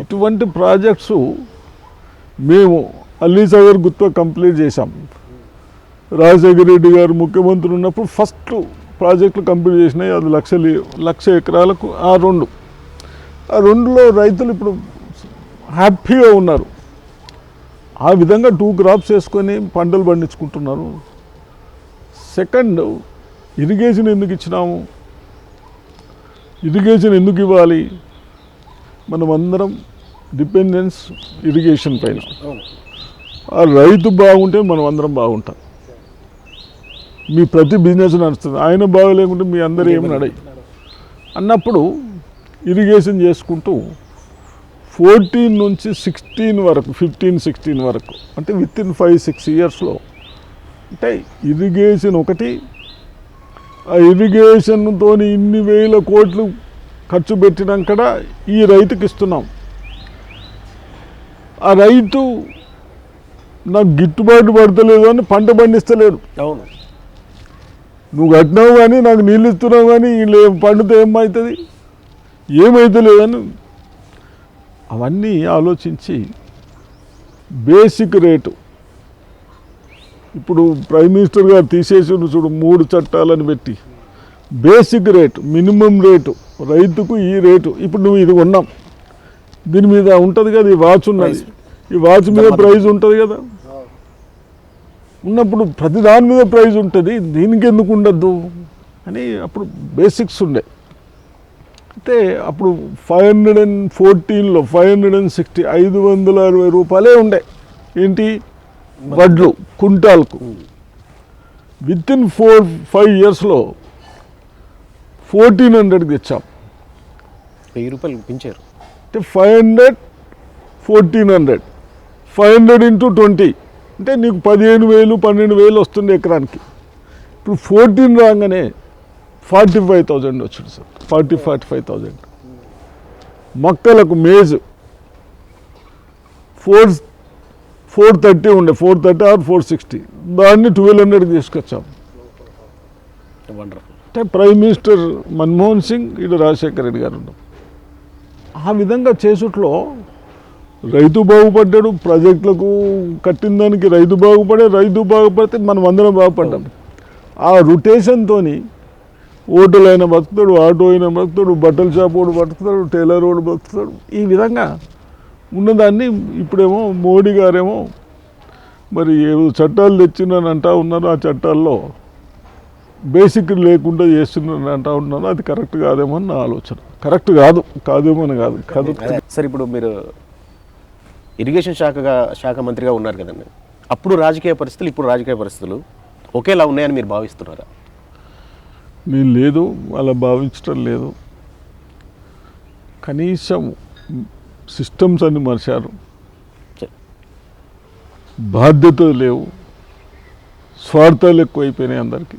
ఇటువంటి ప్రాజెక్ట్స్ మేము అల్లీసాగర్ గుత్తా కంప్లీట్ చేశాం. రాజశేఖర రెడ్డి గారు ముఖ్యమంత్రి ఉన్నప్పుడు ఫస్ట్ ప్రాజెక్టులు కంప్లీట్ చేసినాయి. అది 1,00,000 ఎకరాలకు ఆ 2లో రైతులు ఇప్పుడు హ్యాపీగా ఉన్నారు. ఆ విధంగా 2 క్రాప్స్ వేసుకొని పంటలు పండించుకుంటున్నారు. సెకండ్, ఇరిగేషన్ ఎందుకు ఇచ్చినాము? ఇరిగేషన్ ఎందుకు ఇవ్వాలి? మనం అందరం డిపెండెన్స్ ఇరిగేషన్ పైన. ఆ రైతు బాగుంటే మనం అందరం బాగుంటాం. మీ ప్రతి బిజినెస్ నడుస్తుంది. ఆయన బాగలేకుంటే మీ అందరూ ఏమి నడయి అన్నప్పుడు ఇరిగేషన్ చేసుకుంటూ 14 నుంచి 16 వరకు 15-16 వరకు అంటే విత్ ఇన్ 5-6 ఇయర్స్లో అంటే ఇరిగేషన్ ఒకటి, ఆ ఇరిగేషన్తో ఇన్ని వేల కోట్లు ఖర్చు పెట్టినాక ఈ రైతుకి ఇస్తున్నాం. ఆ రైతు నాకు గిట్టుబాటు పడతలేదు అని పంట పండిస్తలేడు. అవును, నువ్వు కట్టినావు కానీ నాకు నీళ్ళు ఇస్తున్నావు కానీ వీళ్ళు పండితే ఏమవుతుంది, ఏమవుతలేదని అవన్నీ ఆలోచించి బేసిక్ రేటు ఇప్పుడు ప్రైమ్ మినిస్టర్ గారు తీసేసి చూడు 3 చట్టాలను పెట్టి బేసిక్ రేటు, మినిమం రేటు, రైతుకు ఈ రేటు. ఇప్పుడు నువ్వు ఇది కొన్నాం, దీని మీద ఉంటుంది కదా, ఈ వాచ్ ఉన్నది, ఈ వాచ్ మీద ప్రైజ్ ఉంటుంది కదా, ఉన్నప్పుడు ప్రతి దాని మీద ప్రైజ్ ఉంటుంది, దీనికి ఎందుకు ఉండద్దు అని అప్పుడు బేసిక్స్ ఉండే. అయితే అప్పుడు 514లో 560 560 రూపాయలే ఉండే ఏంటి వడ్లు కుంటాల్కు. వితిన్ 4-5 ఇయర్స్లో 1400కి తెచ్చాం. 1000 రూపాయలు పెంచారు. అంటే 500 1400 500 into 20 అంటే నీకు 15,000 12,000 వస్తుంది ఎకరానికి. ఇప్పుడు 14 రాగానే 45,000 వచ్చింది సార్, 45,000. మొక్కలకు మేజ్ 430 ఉండే, 430 or 460, దాన్ని 1200కి తీసుకొచ్చాం. వండర్ఫుల్. అంటే ప్రైమ్ మినిస్టర్ మన్మోహన్ సింగ్, ఇటు రాజశేఖర రెడ్డి గారు ఉన్నాం. ఆ విధంగా చేసుట్లో రైతు బాగుపడ్డాడు, ప్రాజెక్టులకు కట్టిన దానికి రైతు బాగుపడే, రైతు బాగుపడితే మనం అందరం బాగుపడ్డాం. ఆ రొటేషన్తో హోటల్ అయినా బతుకుతాడు, ఆటో అయినా బతుకుతాడు, బట్టల షాప్ వాడు బతుకుతాడు, టైలర్ వాడు బతుకుతాడు. ఈ విధంగా ఉన్నదాన్ని ఇప్పుడేమో మోడీ గారేమో మరి ఏదో చట్టాలు తెచ్చిందని అంటా ఉన్నారు. ఆ చట్టాల్లో బేసిక్ లేకుండా చేస్తున్నాను అంటా ఉన్నాను. అది కరెక్ట్ కాదేమో అని నా ఆలోచన. కరెక్ట్ కాదేమో అని కాదు. సార్, ఇప్పుడు మీరు ఇరిగేషన్ శాఖ మంత్రిగా ఉన్నారు కదండి, అప్పుడు రాజకీయ పరిస్థితులు ఇప్పుడు రాజకీయ పరిస్థితులు ఒకేలా ఉన్నాయని మీరు భావిస్తున్నారా? నేను లేదు, అలా భావించడం లేదు. కనీసం సిస్టమ్స్ అన్ని మర్చారు, బాధ్యతలు లేవు, స్వార్థాలు ఎక్కువైపోయినాయి అందరికీ.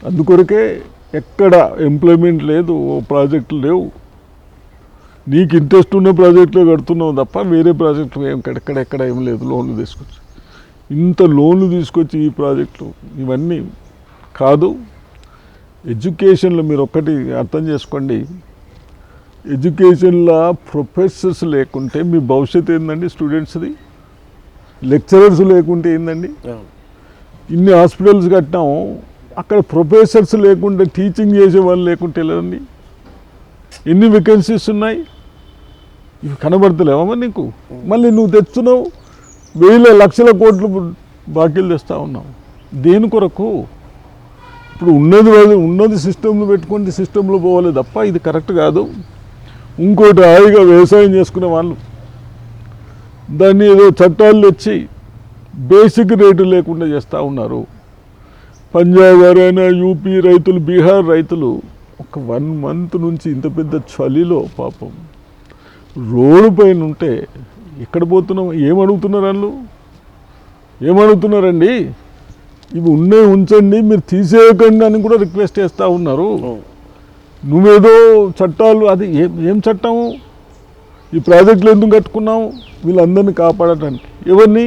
అందుకొరకే ఎక్కడ ఎంప్లాయ్మెంట్ లేదు, ప్రాజెక్టులు లేవు. నీకు ఇంట్రెస్ట్ ఉన్న ప్రాజెక్టులో కడుతున్నావు తప్ప వేరే ప్రాజెక్టులు ఎక్కడ ఏం లేదు. లోన్లు తీసుకొచ్చి ఇంత లోన్లు తీసుకొచ్చి ఈ ప్రాజెక్టులు ఇవన్నీ కాదు. ఎడ్యుకేషన్లో మీరు ఒక్కటి అర్థం చేసుకోండి, ఎడ్యుకేషన్లో ప్రొఫెసర్స్ లేకుంటే మీ భవిష్యత్తు ఏందండి? స్టూడెంట్స్ది. లెక్చరర్స్ లేకుంటే ఏందండి? ఇన్ని హాస్పిటల్స్ కట్టినాము, అక్కడ ప్రొఫెసర్స్ లేకుంటే, టీచింగ్ చేసే వాళ్ళు లేకుంటే లేదండి. ఎన్ని వేకెన్సీస్ ఉన్నాయి, ఇవి కనబడతలేవమ్మా నీకు? మళ్ళీ నువ్వు తెచ్చున్నావు, 1,000 లక్షల కోట్లు బాకీలు తెస్తూ ఉన్నావు. దేని కొరకు? ఇప్పుడు ఉన్నది సిస్టంలో పెట్టుకుంటే సిస్టంలో పోవాలి తప్ప ఇది కరెక్ట్ కాదు. ఇంకోటి హాయిగా వ్యవసాయం చేసుకునే వాళ్ళు దాన్ని ఏదో చట్టాలు తెచ్చి బేసిక్ రేటు లేకుండా చేస్తూ ఉన్నారు. పంజాబ్, హర్యానా, యూపీ రైతులు, బీహార్ రైతులు ఒక 1 month నుంచి ఇంత పెద్ద చలిలో పాపం రోడ్డు పైన ఉంటే ఎక్కడ పోతున్నాం? ఏమడుగుతున్నారు వాళ్ళు? ఏమడుగుతున్నారండి? ఇవి ఉన్నాయి ఉంచండి, మీరు తీసేయకండి అని కూడా రిక్వెస్ట్ చేస్తూ ఉన్నారు. నువ్వేదో చట్టాలు, అది ఏం చట్టము? ఈ ప్రాజెక్టులు ఎందుకు కట్టుకున్నావు? వీళ్ళందరినీ కాపాడటానికి. ఎవరిని?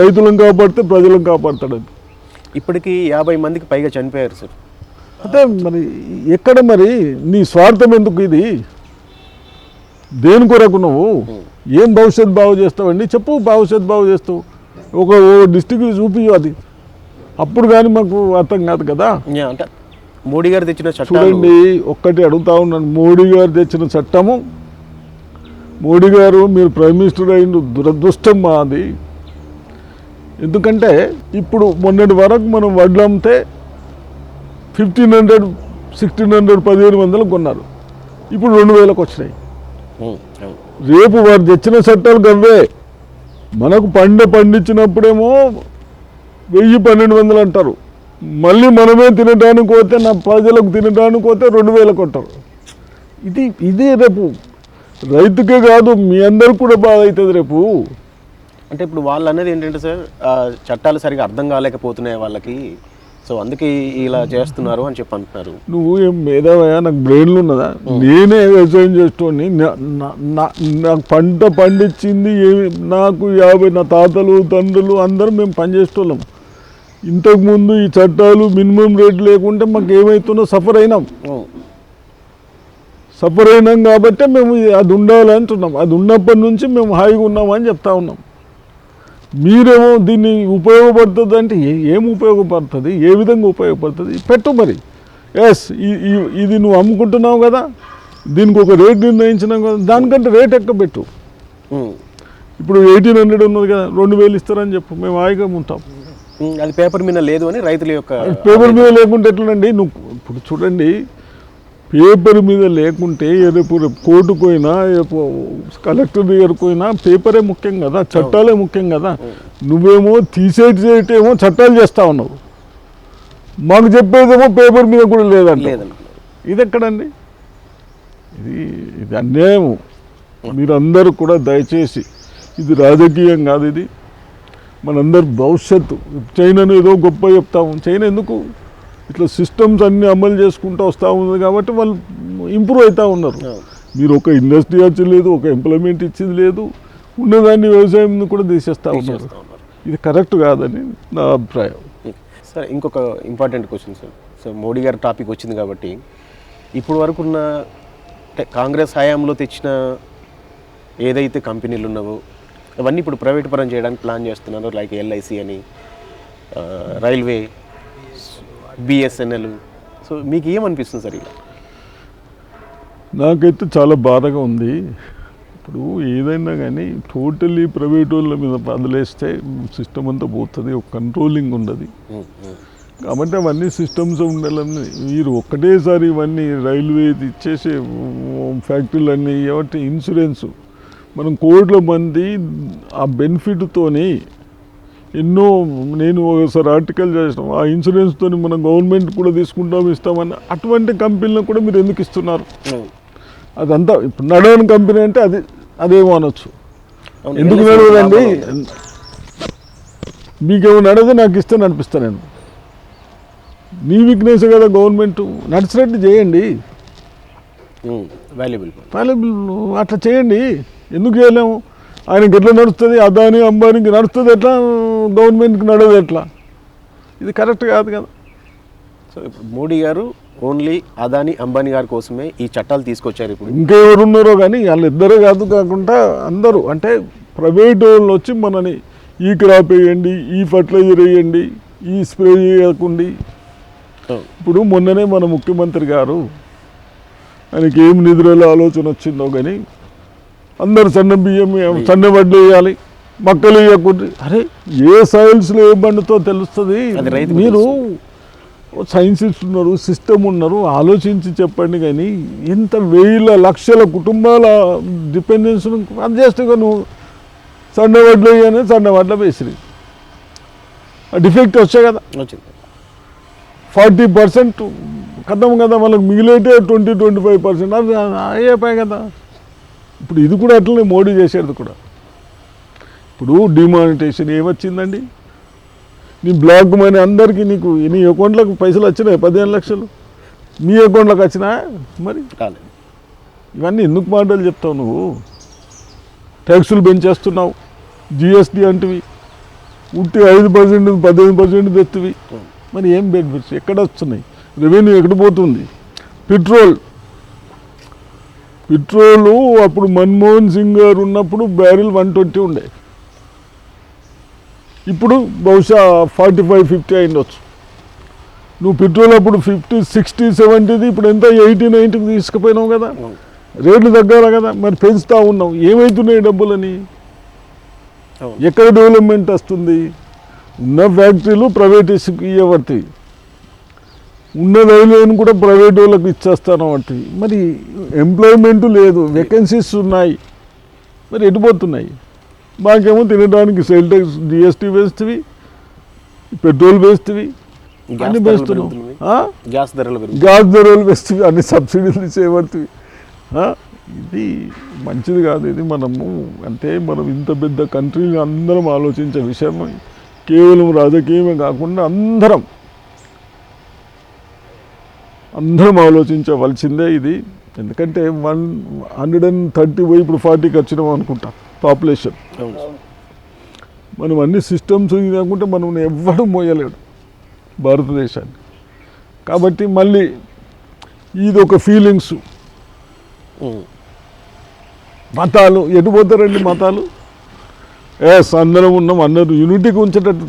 రైతులను కాపాడితే ప్రజలను కాపాడతాడని. ఇప్పటికీ 50 మందికి పైగా చనిపోయారు సార్. అదే మరి ఎక్కడ మరి నీ స్వార్థం ఎందుకు? ఇది దేని కొరకు? నువ్వు ఏం భవిష్యత్తు బాగు చేస్తావండి? చెప్పు, భవిష్యత్తు బాగు చేస్తావు. ఒక డిస్ట్రిక్ట్ చూపించు, అది అప్పుడు కానీ మాకు అర్థం కాదు కదా. అంటే మోడీ గారు తెచ్చిన చట్టం చూడండి, ఒక్కటి అడుగుతా ఉన్నాను. మోడీ గారు తెచ్చిన చట్టము, మోడీ గారు మీరు ప్రైమ్ మినిస్టర్ అయిన దురదృష్టం మాది. ఎందుకంటే ఇప్పుడు మొన్నటి వరకు మనం వడ్లు అమ్మితే 1,500 1,600 1,500 కొన్నారు, ఇప్పుడు 2,000కు వచ్చినాయి. రేపు వారు తెచ్చిన చట్టాలు గవ్వే. మనకు పండించినప్పుడేమో 1,000-1,200 అంటారు. మళ్ళీ మనమే తినడానికి పోతే, నా ప్రజలకు తినడానికి పోతే 2,000కు అంటారు. ఇది రేపు రైతుకే కాదు మీ అందరికి కూడా బాధ అవుతుంది రేపు. అంటే ఇప్పుడు వాళ్ళు అనేది ఏంటంటే సార్ చట్టాలు సరిగా అర్థం కాలేకపోతున్నాయి వాళ్ళకి, సో అందుకే ఇలా చేస్తున్నారు అని చెప్పి అంటున్నారు. నువ్వు ఏం మేధావయా, నాకు బ్రెయిన్లు ఉన్నదా? నేనే వ్యవసాయం చేస్తోని నాకు పంట పండించింది ఏమి, నాకు 50 నా తాతలు తండ్రులు అందరం మేము పనిచేసేటోళ్ళం. ఇంతకుముందు ఈ చట్టాలు మినిమం రేట్ లేకుంటే మాకు ఏమవుతుందో సఫర్ అయినాం కాబట్టి మేము అది ఉండాలి అంటున్నాం. అది ఉన్నప్పటి నుంచి మేము హాయిగా ఉన్నామని చెప్తా ఉన్నాం. మీరేమో దీన్ని ఉపయోగపడుతుంది అంటే ఏం ఉపయోగపడుతుంది, ఏ విధంగా ఉపయోగపడుతుంది పెట్టు మరి. ఎస్ ఇది నువ్వు అమ్ముకుంటున్నావు కదా, దీనికి ఒక రేట్ నిర్ణయించినావు కదా, దానికంటే రేట్ ఎక్కువ పెట్టు. ఇప్పుడు 1800 ఉన్నది కదా, 2000 ఇస్తారని చెప్పు, మేము హాయిగా ఉంటాం. అది పేపర్ మీద లేదు అని రైతుల యొక్క, పేపర్ మీద లేకుంటే ఎట్లండి? నువ్వు ఇప్పుడు చూడండి, పేపర్ మీద లేకుంటే రేపు కోర్టుకు పోయినా, రేపు కలెక్టర్ దగ్గరకు పోయినా పేపరే ముఖ్యం కదా, చట్టాలే ముఖ్యం కదా. నువ్వేమో తీసేటేమో చట్టాలు చేస్తా ఉన్నావు, మాకు చెప్పేదేమో పేపర్ మీద కూడా లేదంటే ఇది ఎక్కడండి? ఇది అన్యాయం. మీరందరూ కూడా దయచేసి, ఇది రాజకీయం కాదు, ఇది మనందరు భవిష్యత్తు. చైనాను ఏదో గొప్ప చెప్తాము, చైనా ఎందుకు ఇట్లా సిస్టమ్స్ అన్నీ అమలు చేసుకుంటూ వస్తూ ఉంది కాబట్టి వాళ్ళు ఇంప్రూవ్ అవుతూ ఉన్నారు. మీరు ఒక ఇండస్ట్రీ వచ్చలేదు, ఒక ఎంప్లాయ్మెంట్ ఇచ్చింది లేదు, ఉన్నదాన్ని వ్యవసాయం కూడా తీసేస్తూ ఉన్నారు. ఇది కరెక్ట్ కాదని నా అభిప్రాయం. సార్ ఇంకొక important question sir. So Modi గారి టాపిక్ వచ్చింది కాబట్టి, ఇప్పుడు వరకు ఉన్న కాంగ్రెస్ హయాంలో తెచ్చిన ఏదైతే కంపెనీలు ఉన్నావో అవన్నీ ఇప్పుడు ప్రైవేట్ పరం చేయడానికి ప్లాన్ చేస్తున్నారు. లైక్ ఎల్ఐసి అని, రైల్వే, బిఎస్ఎన్ఎల్. సో మీకు ఏమనిపిస్తుంది సార్ ఇలా? నాకైతే చాలా బాధగా ఉంది. ఇప్పుడు ఏదైనా కానీ టోటలీ ప్రైవేట్ వాళ్ళ మీద వదిలేస్తే సిస్టమ్ అంతా పోతుంది, ఒక కంట్రోలింగ్ ఉండదు. కాబట్టి అవన్నీ సిస్టమ్స్ ఉండాలని మీరు ఒక్కటేసారి ఇవన్నీ రైల్వే ఇచ్చేసే ఫ్యాక్టరీలన్నీ కాబట్టి ఇన్సూరెన్స్ మనం కోట్ల మంది ఆ బెనిఫిట్తోని ఎన్నో, నేను ఒకసారి ఆర్టికల్ చేసినాం, ఆ ఇన్సూరెన్స్తో మనం గవర్నమెంట్ కూడా తీసుకుంటాం ఇస్తామని అటువంటి కంపెనీలను కూడా మీరు ఎందుకు ఇస్తున్నారు? అదంతా ఇప్పుడు నడవని కంపెనీ అంటే అదేమో అనొచ్చు. ఎందుకు నడవదండి? మీకేమో నడవదు, నాకు ఇస్తాను అనిపిస్తాను నేను. నీ వీక్నెస్ కదా గవర్నమెంట్, నడిచినట్టు చేయండి, వాల్యుబుల్ అట్లా చేయండి. ఎందుకు చేయలేము? ఆయనకి ఎట్లా నడుస్తుంది, అదాని అంబానీకి నడుస్తుంది ఎట్లా, గవర్నమెంట్కి నడవదు ఎట్లా? ఇది కరెక్ట్ కాదు కదా. సో ఇప్పుడు మోడీ గారు ఓన్లీ అదాని అంబానీ గారి కోసమే ఈ చట్టాలు తీసుకొచ్చారు. ఇప్పుడు ఇంకెవరు ఉన్నారో కానీ వాళ్ళిద్దరే కాకుండా అందరూ, అంటే ప్రైవేట్ వాళ్ళు వచ్చి మనని ఈ క్రాప్ వేయండి, ఈ ఫర్టిలైజర్ వేయండి, ఈ స్ప్రే చేయకండి. ఇప్పుడు మొన్ననే మన ముఖ్యమంత్రి గారు, ఆయనకి ఏం నిద్రలో ఆలోచన వచ్చిందో కానీ అందరు సన్న బియ్యం సన్న వడ్లు వేయాలి, మొక్కలు వేయకూడదు. అరే ఏ సాయిల్స్లో ఏ బండితో తెలుస్తుంది? మీరు సైన్సిస్ట్ ఉన్నారు, సిస్టమ్ ఉన్నారు, ఆలోచించి చెప్పండి. కానీ ఇంత వేల లక్షల కుటుంబాల డిపెండెన్స్ అది చేస్తే నువ్వు సన్న వడ్లు వేయని సన్న వడ్ల వేసిరి ఆ డిఫెక్ట్ వచ్చాయి కదా, 40% కథం కదా, వాళ్ళకి మిగిలితే 20-25% అది అయ్యేపాయి కదా. ఇప్పుడు ఇది కూడా అట్లనే మోడీ చేసేది కూడా. ఇప్పుడు డిమానిటేషన్ ఏమొచ్చిందండి? నీ బ్లాక్ మనీ అందరికీ, నీ అకౌంట్లోకి పైసలు వచ్చినాయి 15 లక్షలు, మీ అకౌంట్లోకి వచ్చినా మరి కాలేదు. ఇవన్నీ ఎందుకు మాటలు చెప్తావు నువ్వు? ట్యాక్సులు పెంచేస్తున్నావు, జిఎస్టీ అంటివి, ఉట్టి 5% 15% తెస్తువి. మరి ఏం బెనిఫిట్స్ ఎక్కడ వస్తున్నాయి? రెవెన్యూ ఎక్కడ పోతుంది? పెట్రోలు అప్పుడు మన్మోహన్ సింగ్ గారు ఉన్నప్పుడు బ్యారెల్ 120 ఉండే, ఇప్పుడు బహుశా 45-50 అయిండొచ్చు. నువ్వు పెట్రోల్ అప్పుడు 50, 60, 70, ఇప్పుడు ఎంత 80-90కి తీసుకుపోయినావు కదా. రేట్లు తగ్గాలి కదా, మరి పెంచుతూ ఉన్నావు. ఏమవుతున్నాయి డబ్బులని? ఎక్కడ డెవలప్మెంట్ వస్తుంది? ఉన్న ఫ్యాక్టరీలు ప్రైవేటైజ్కి ఇవ్వబడతాయి, ఉన్న రైల్వేని కూడా ప్రైవేట్ వాళ్ళకి ఇచ్చేస్తాను అంటే మరి ఎంప్లాయ్మెంట్ లేదు, వేకెన్సీస్ ఉన్నాయి, మరి ఎటుపోతున్నాయి? మాకేమో తినడానికి సేల్ ట్యాక్స్ జిఎస్టీ వేస్తవి, పెట్రోల్ వేస్తవి, అన్ని వేస్తున్నావు, గ్యాస్ ధరలు వేస్తవి, అన్ని సబ్సిడీలు చేయబడుతుంది. ఇది మంచిది కాదు. ఇది మనము అంటే మనం ఇంత పెద్ద కంట్రీని అందరం ఆలోచించే విషయం. కేవలం రాజకీయమే కాకుండా అందరం ఆలోచించవలసిందే ఇది. ఎందుకంటే 130 పోయి ఇప్పుడు 40కి వచ్చినాం అనుకుంటా పాపులేషన్. మనం అన్ని సిస్టమ్స్ కాకుంటే మనం ఎవ్వడు మోయలేడు భారతదేశాన్ని. కాబట్టి మళ్ళీ ఇది ఒక ఫీలింగ్స్. మతాలు ఎటు పోతారండి? మతాలు అందరం ఉన్నాం, అందరూ యూనిటీకి ఉంచేటట్టు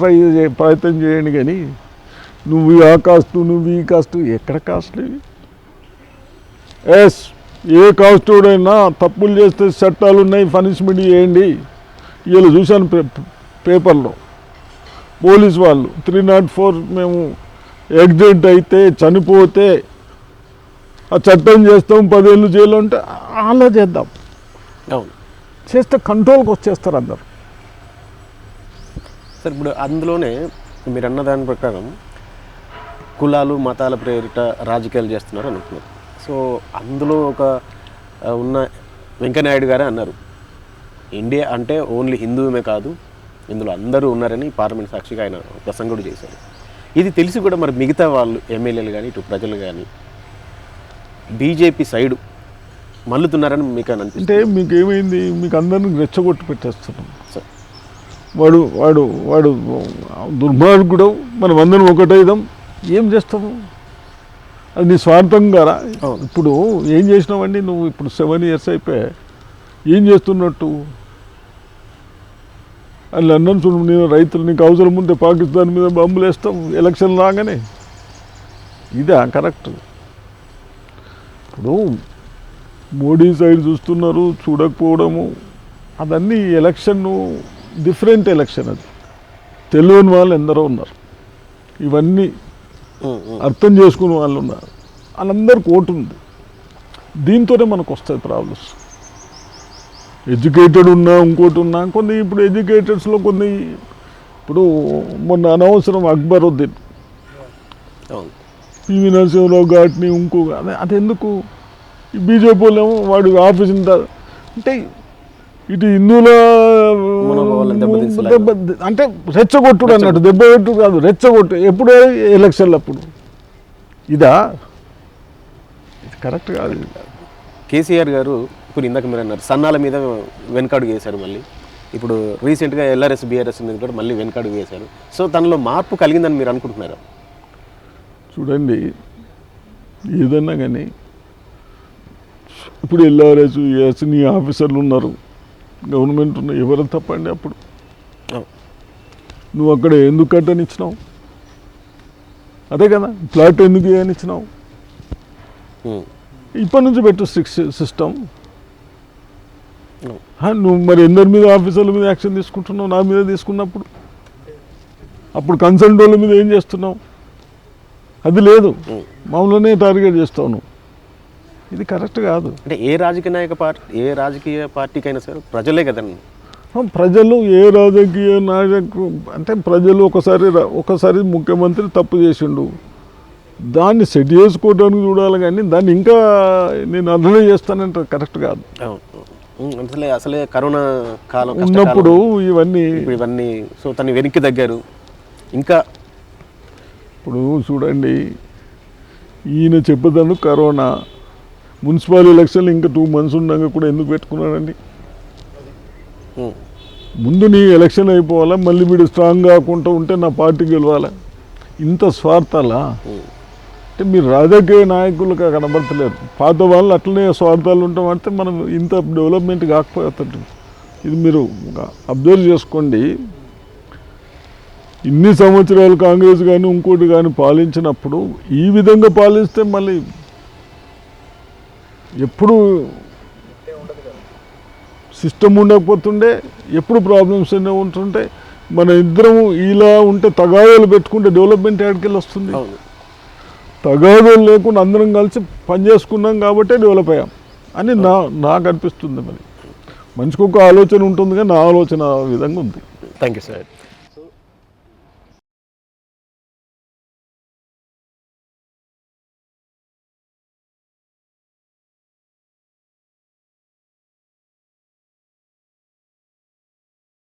ప్రయత్నం చేయండి. కానీ నువ్వు ఆ కాస్ట్, నువ్వు ఈ కాస్ట్, ఎక్కడ కాస్ట్లు ఇవి? ఏ కాస్టోడైనా తప్పులు చేస్తే చట్టాలు ఉన్నాయి, పనిష్మెంట్ చేయండి. వీళ్ళు చూశాను పేపర్లో, పోలీస్ వాళ్ళు 304 మేము యాక్సిడెంట్ అయితే చనిపోతే ఆ చట్టం చేస్తాం, 10 ఏళ్ళు జైలు అంటే అలా చేద్దాం. చేస్తే కంట్రోల్కి వచ్చేస్తారు అందరు. సార్ ఇప్పుడు అందులోనే మీరు అన్న దాని ప్రకారం కులాలు మతాల ప్రేరిత రాజకీయాలు చేస్తున్నారు అనుకున్నారు. సో అందులో ఒక ఉన్న వెంకయ్యనాయుడు గారే అన్నారు, ఇండియా అంటే ఓన్లీ హిందువుమే కాదు, ఇందులో అందరూ ఉన్నారని పార్లమెంట్ సాక్షిగా ఆయన ప్రసంగుడు చేశారు. ఇది తెలిసి కూడా మరి మిగతా వాళ్ళు ఎమ్మెల్యేలు కానీ ఇటు ప్రజలు కానీ బీజేపీ సైడు మల్లుతున్నారని మీకు అని అంటే మీకు ఏమైంది? మీకు అందరినీ రెచ్చగొట్టి పెట్టేస్తున్నాం. వాడు వాడు వాడు దుర్మార్గుడు, మనం అందరం ఒకటైదాం. ఏం చేస్తాము? అది నీ స్వార్థం కదా. ఇప్పుడు ఏం చేసినావండి నువ్వు? ఇప్పుడు 7 years అయిపోయా, ఏం చేస్తున్నట్టు? అని అన్నాను చూడు, నేను రైతులు నీకు అవసరం ఉంటే పాకిస్తాన్ మీద బాంబులు వేస్తాం ఎలక్షన్ రాగానే. ఇదా కరెక్ట్? ఇప్పుడు మోడీ సైడ్ చూస్తున్నారు, చూడకపోవడము, అదన్నీ ఎలక్షన్ డిఫరెంట్ ఎలక్షన్. అది తెలియని వాళ్ళు ఎందరో ఉన్నారు, ఇవన్నీ అర్థం చేసుకునే వాళ్ళు ఉన్నారు, వాళ్ళందరికీ ఓటు ఉంది. దీంతోనే మనకు వస్తుంది ప్రాబ్లమ్స్. ఎడ్యుకేటెడ్ ఉన్నా ఇంకోటి ఉన్నా కొన్ని, ఇప్పుడు ఎడ్యుకేటెడ్స్లో కొన్ని, ఇప్పుడు మొన్న అనవసరం అక్బరుద్దీన్, పివి నరసింహరావు ఘాట్ని ఇంకో అది ఎందుకు? బీజేపీ వాళ్ళేమో వాడు ఆఫీస్ అంటే ఇటు హిందువుల అంటే రెచ్చగొట్టుడు అన్నట్టు, దెబ్బ కొట్టు కాదు, రెచ్చగొట్టు. ఎప్పుడు? ఎలక్షన్లు అప్పుడు. ఇదా? ఇది కరెక్ట్ కాదు. కేసీఆర్ గారు ఇప్పుడు ఇందాక మీరు అన్నారు సన్నాల మీద వెనకాడుగు వేశారు, మళ్ళీ ఇప్పుడు రీసెంట్గా ఎల్ఆర్ఎస్ బీఆర్ఎస్ మీద కూడా మళ్ళీ వెనకాడుగు వేశారు. సో తనలో మార్పు కలిగిందని మీరు అనుకుంటున్నారా? చూడండి, ఏదన్నా కానీ ఇప్పుడు ఎల్ఆర్ఎస్ నీ ఆఫీసర్లు ఉన్నారు, గవర్నమెంట్ ఉన్న, ఎవరు తప్పండి? అప్పుడు నువ్వు అక్కడ ఎందుకు కట్టనిచ్చినావు? అదే కదా, ప్లాట్ ఎందుకు ఇవ్వనిచ్చినావు? ఇప్పటి నుంచి పెట్టు సిస్టమ్. నువ్వు మరి ఎందరి మీద ఆఫీసర్ల మీద యాక్షన్ తీసుకుంటున్నావు? నా మీద తీసుకున్నప్పుడు అప్పుడు కన్సల్ట్ వాళ్ళ మీద ఏం చేస్తున్నావు? అది లేదు, మామూలునే టార్గెట్ చేస్తావు నువ్వు. ఇది కరెక్ట్ కాదు. అంటే ఏ రాజకీయ పార్టీకైనా సరే ప్రజలే కదండి. ప్రజలు ఏ రాజకీయ నాయకు అంటే ప్రజలు ఒకసారి ముఖ్యమంత్రి తప్పు చేసిండు, దాన్ని సెట్ చేసుకోవడానికి చూడాలి. కానీ దాన్ని ఇంకా నేను అర్థం చేస్తానంటే కరెక్ట్ కాదు. అసలే కరోనా కాలం ఉన్నప్పుడు ఇవన్నీ సో తను వెనక్కి తగ్గారు. ఇంకా ఇప్పుడు చూడండి, ఈయన చెప్పేదాన్ని కరోనా మున్సిపల్ ఎలక్షన్లు ఇంకా 2 months ఉండగా కూడా ఎందుకు పెట్టుకున్నాడండి? ముందు నీ ఎలక్షన్ అయిపోవాలా, మళ్ళీ వీడు స్ట్రాంగ్ కాకుండా ఉంటే నా పార్టీ గెలవాలా? ఇంత స్వార్థాలా? అంటే మీరు రాజకీయ నాయకులుగా కనబడతలేరు. పాత వాళ్ళు అట్లనే స్వార్థాలు ఉంటామంటే మనం ఇంత డెవలప్మెంట్ కాకపోతుంది. ఇది మీరు అబ్జర్వ్ చేసుకోండి. ఇన్ని సంవత్సరాలు కాంగ్రెస్ కానీ ఇంకోటి కానీ పాలించినప్పుడు ఈ విధంగా పాలిస్తే మళ్ళీ ఎప్పుడు సిస్టమ్ ఉండకపోతుండే, ఎప్పుడు ప్రాబ్లమ్స్ అనే ఉంటుంటే, మన ఇద్దరము ఇలా ఉంటే తగాదాలు పెట్టుకుంటే డెవలప్మెంట్ ఎక్కడికెళ్ళి వస్తుంది? తగాదాలు లేకుండా అందరం కలిసి పనిచేసుకున్నాం కాబట్టే డెవలప్ అయ్యాం అని నాకు అనిపిస్తుంది. మరి మనిషికి ఒక ఆలోచన ఉంటుంది, కానీ నా ఆలోచన విధంగా ఉంది. Thank you sir.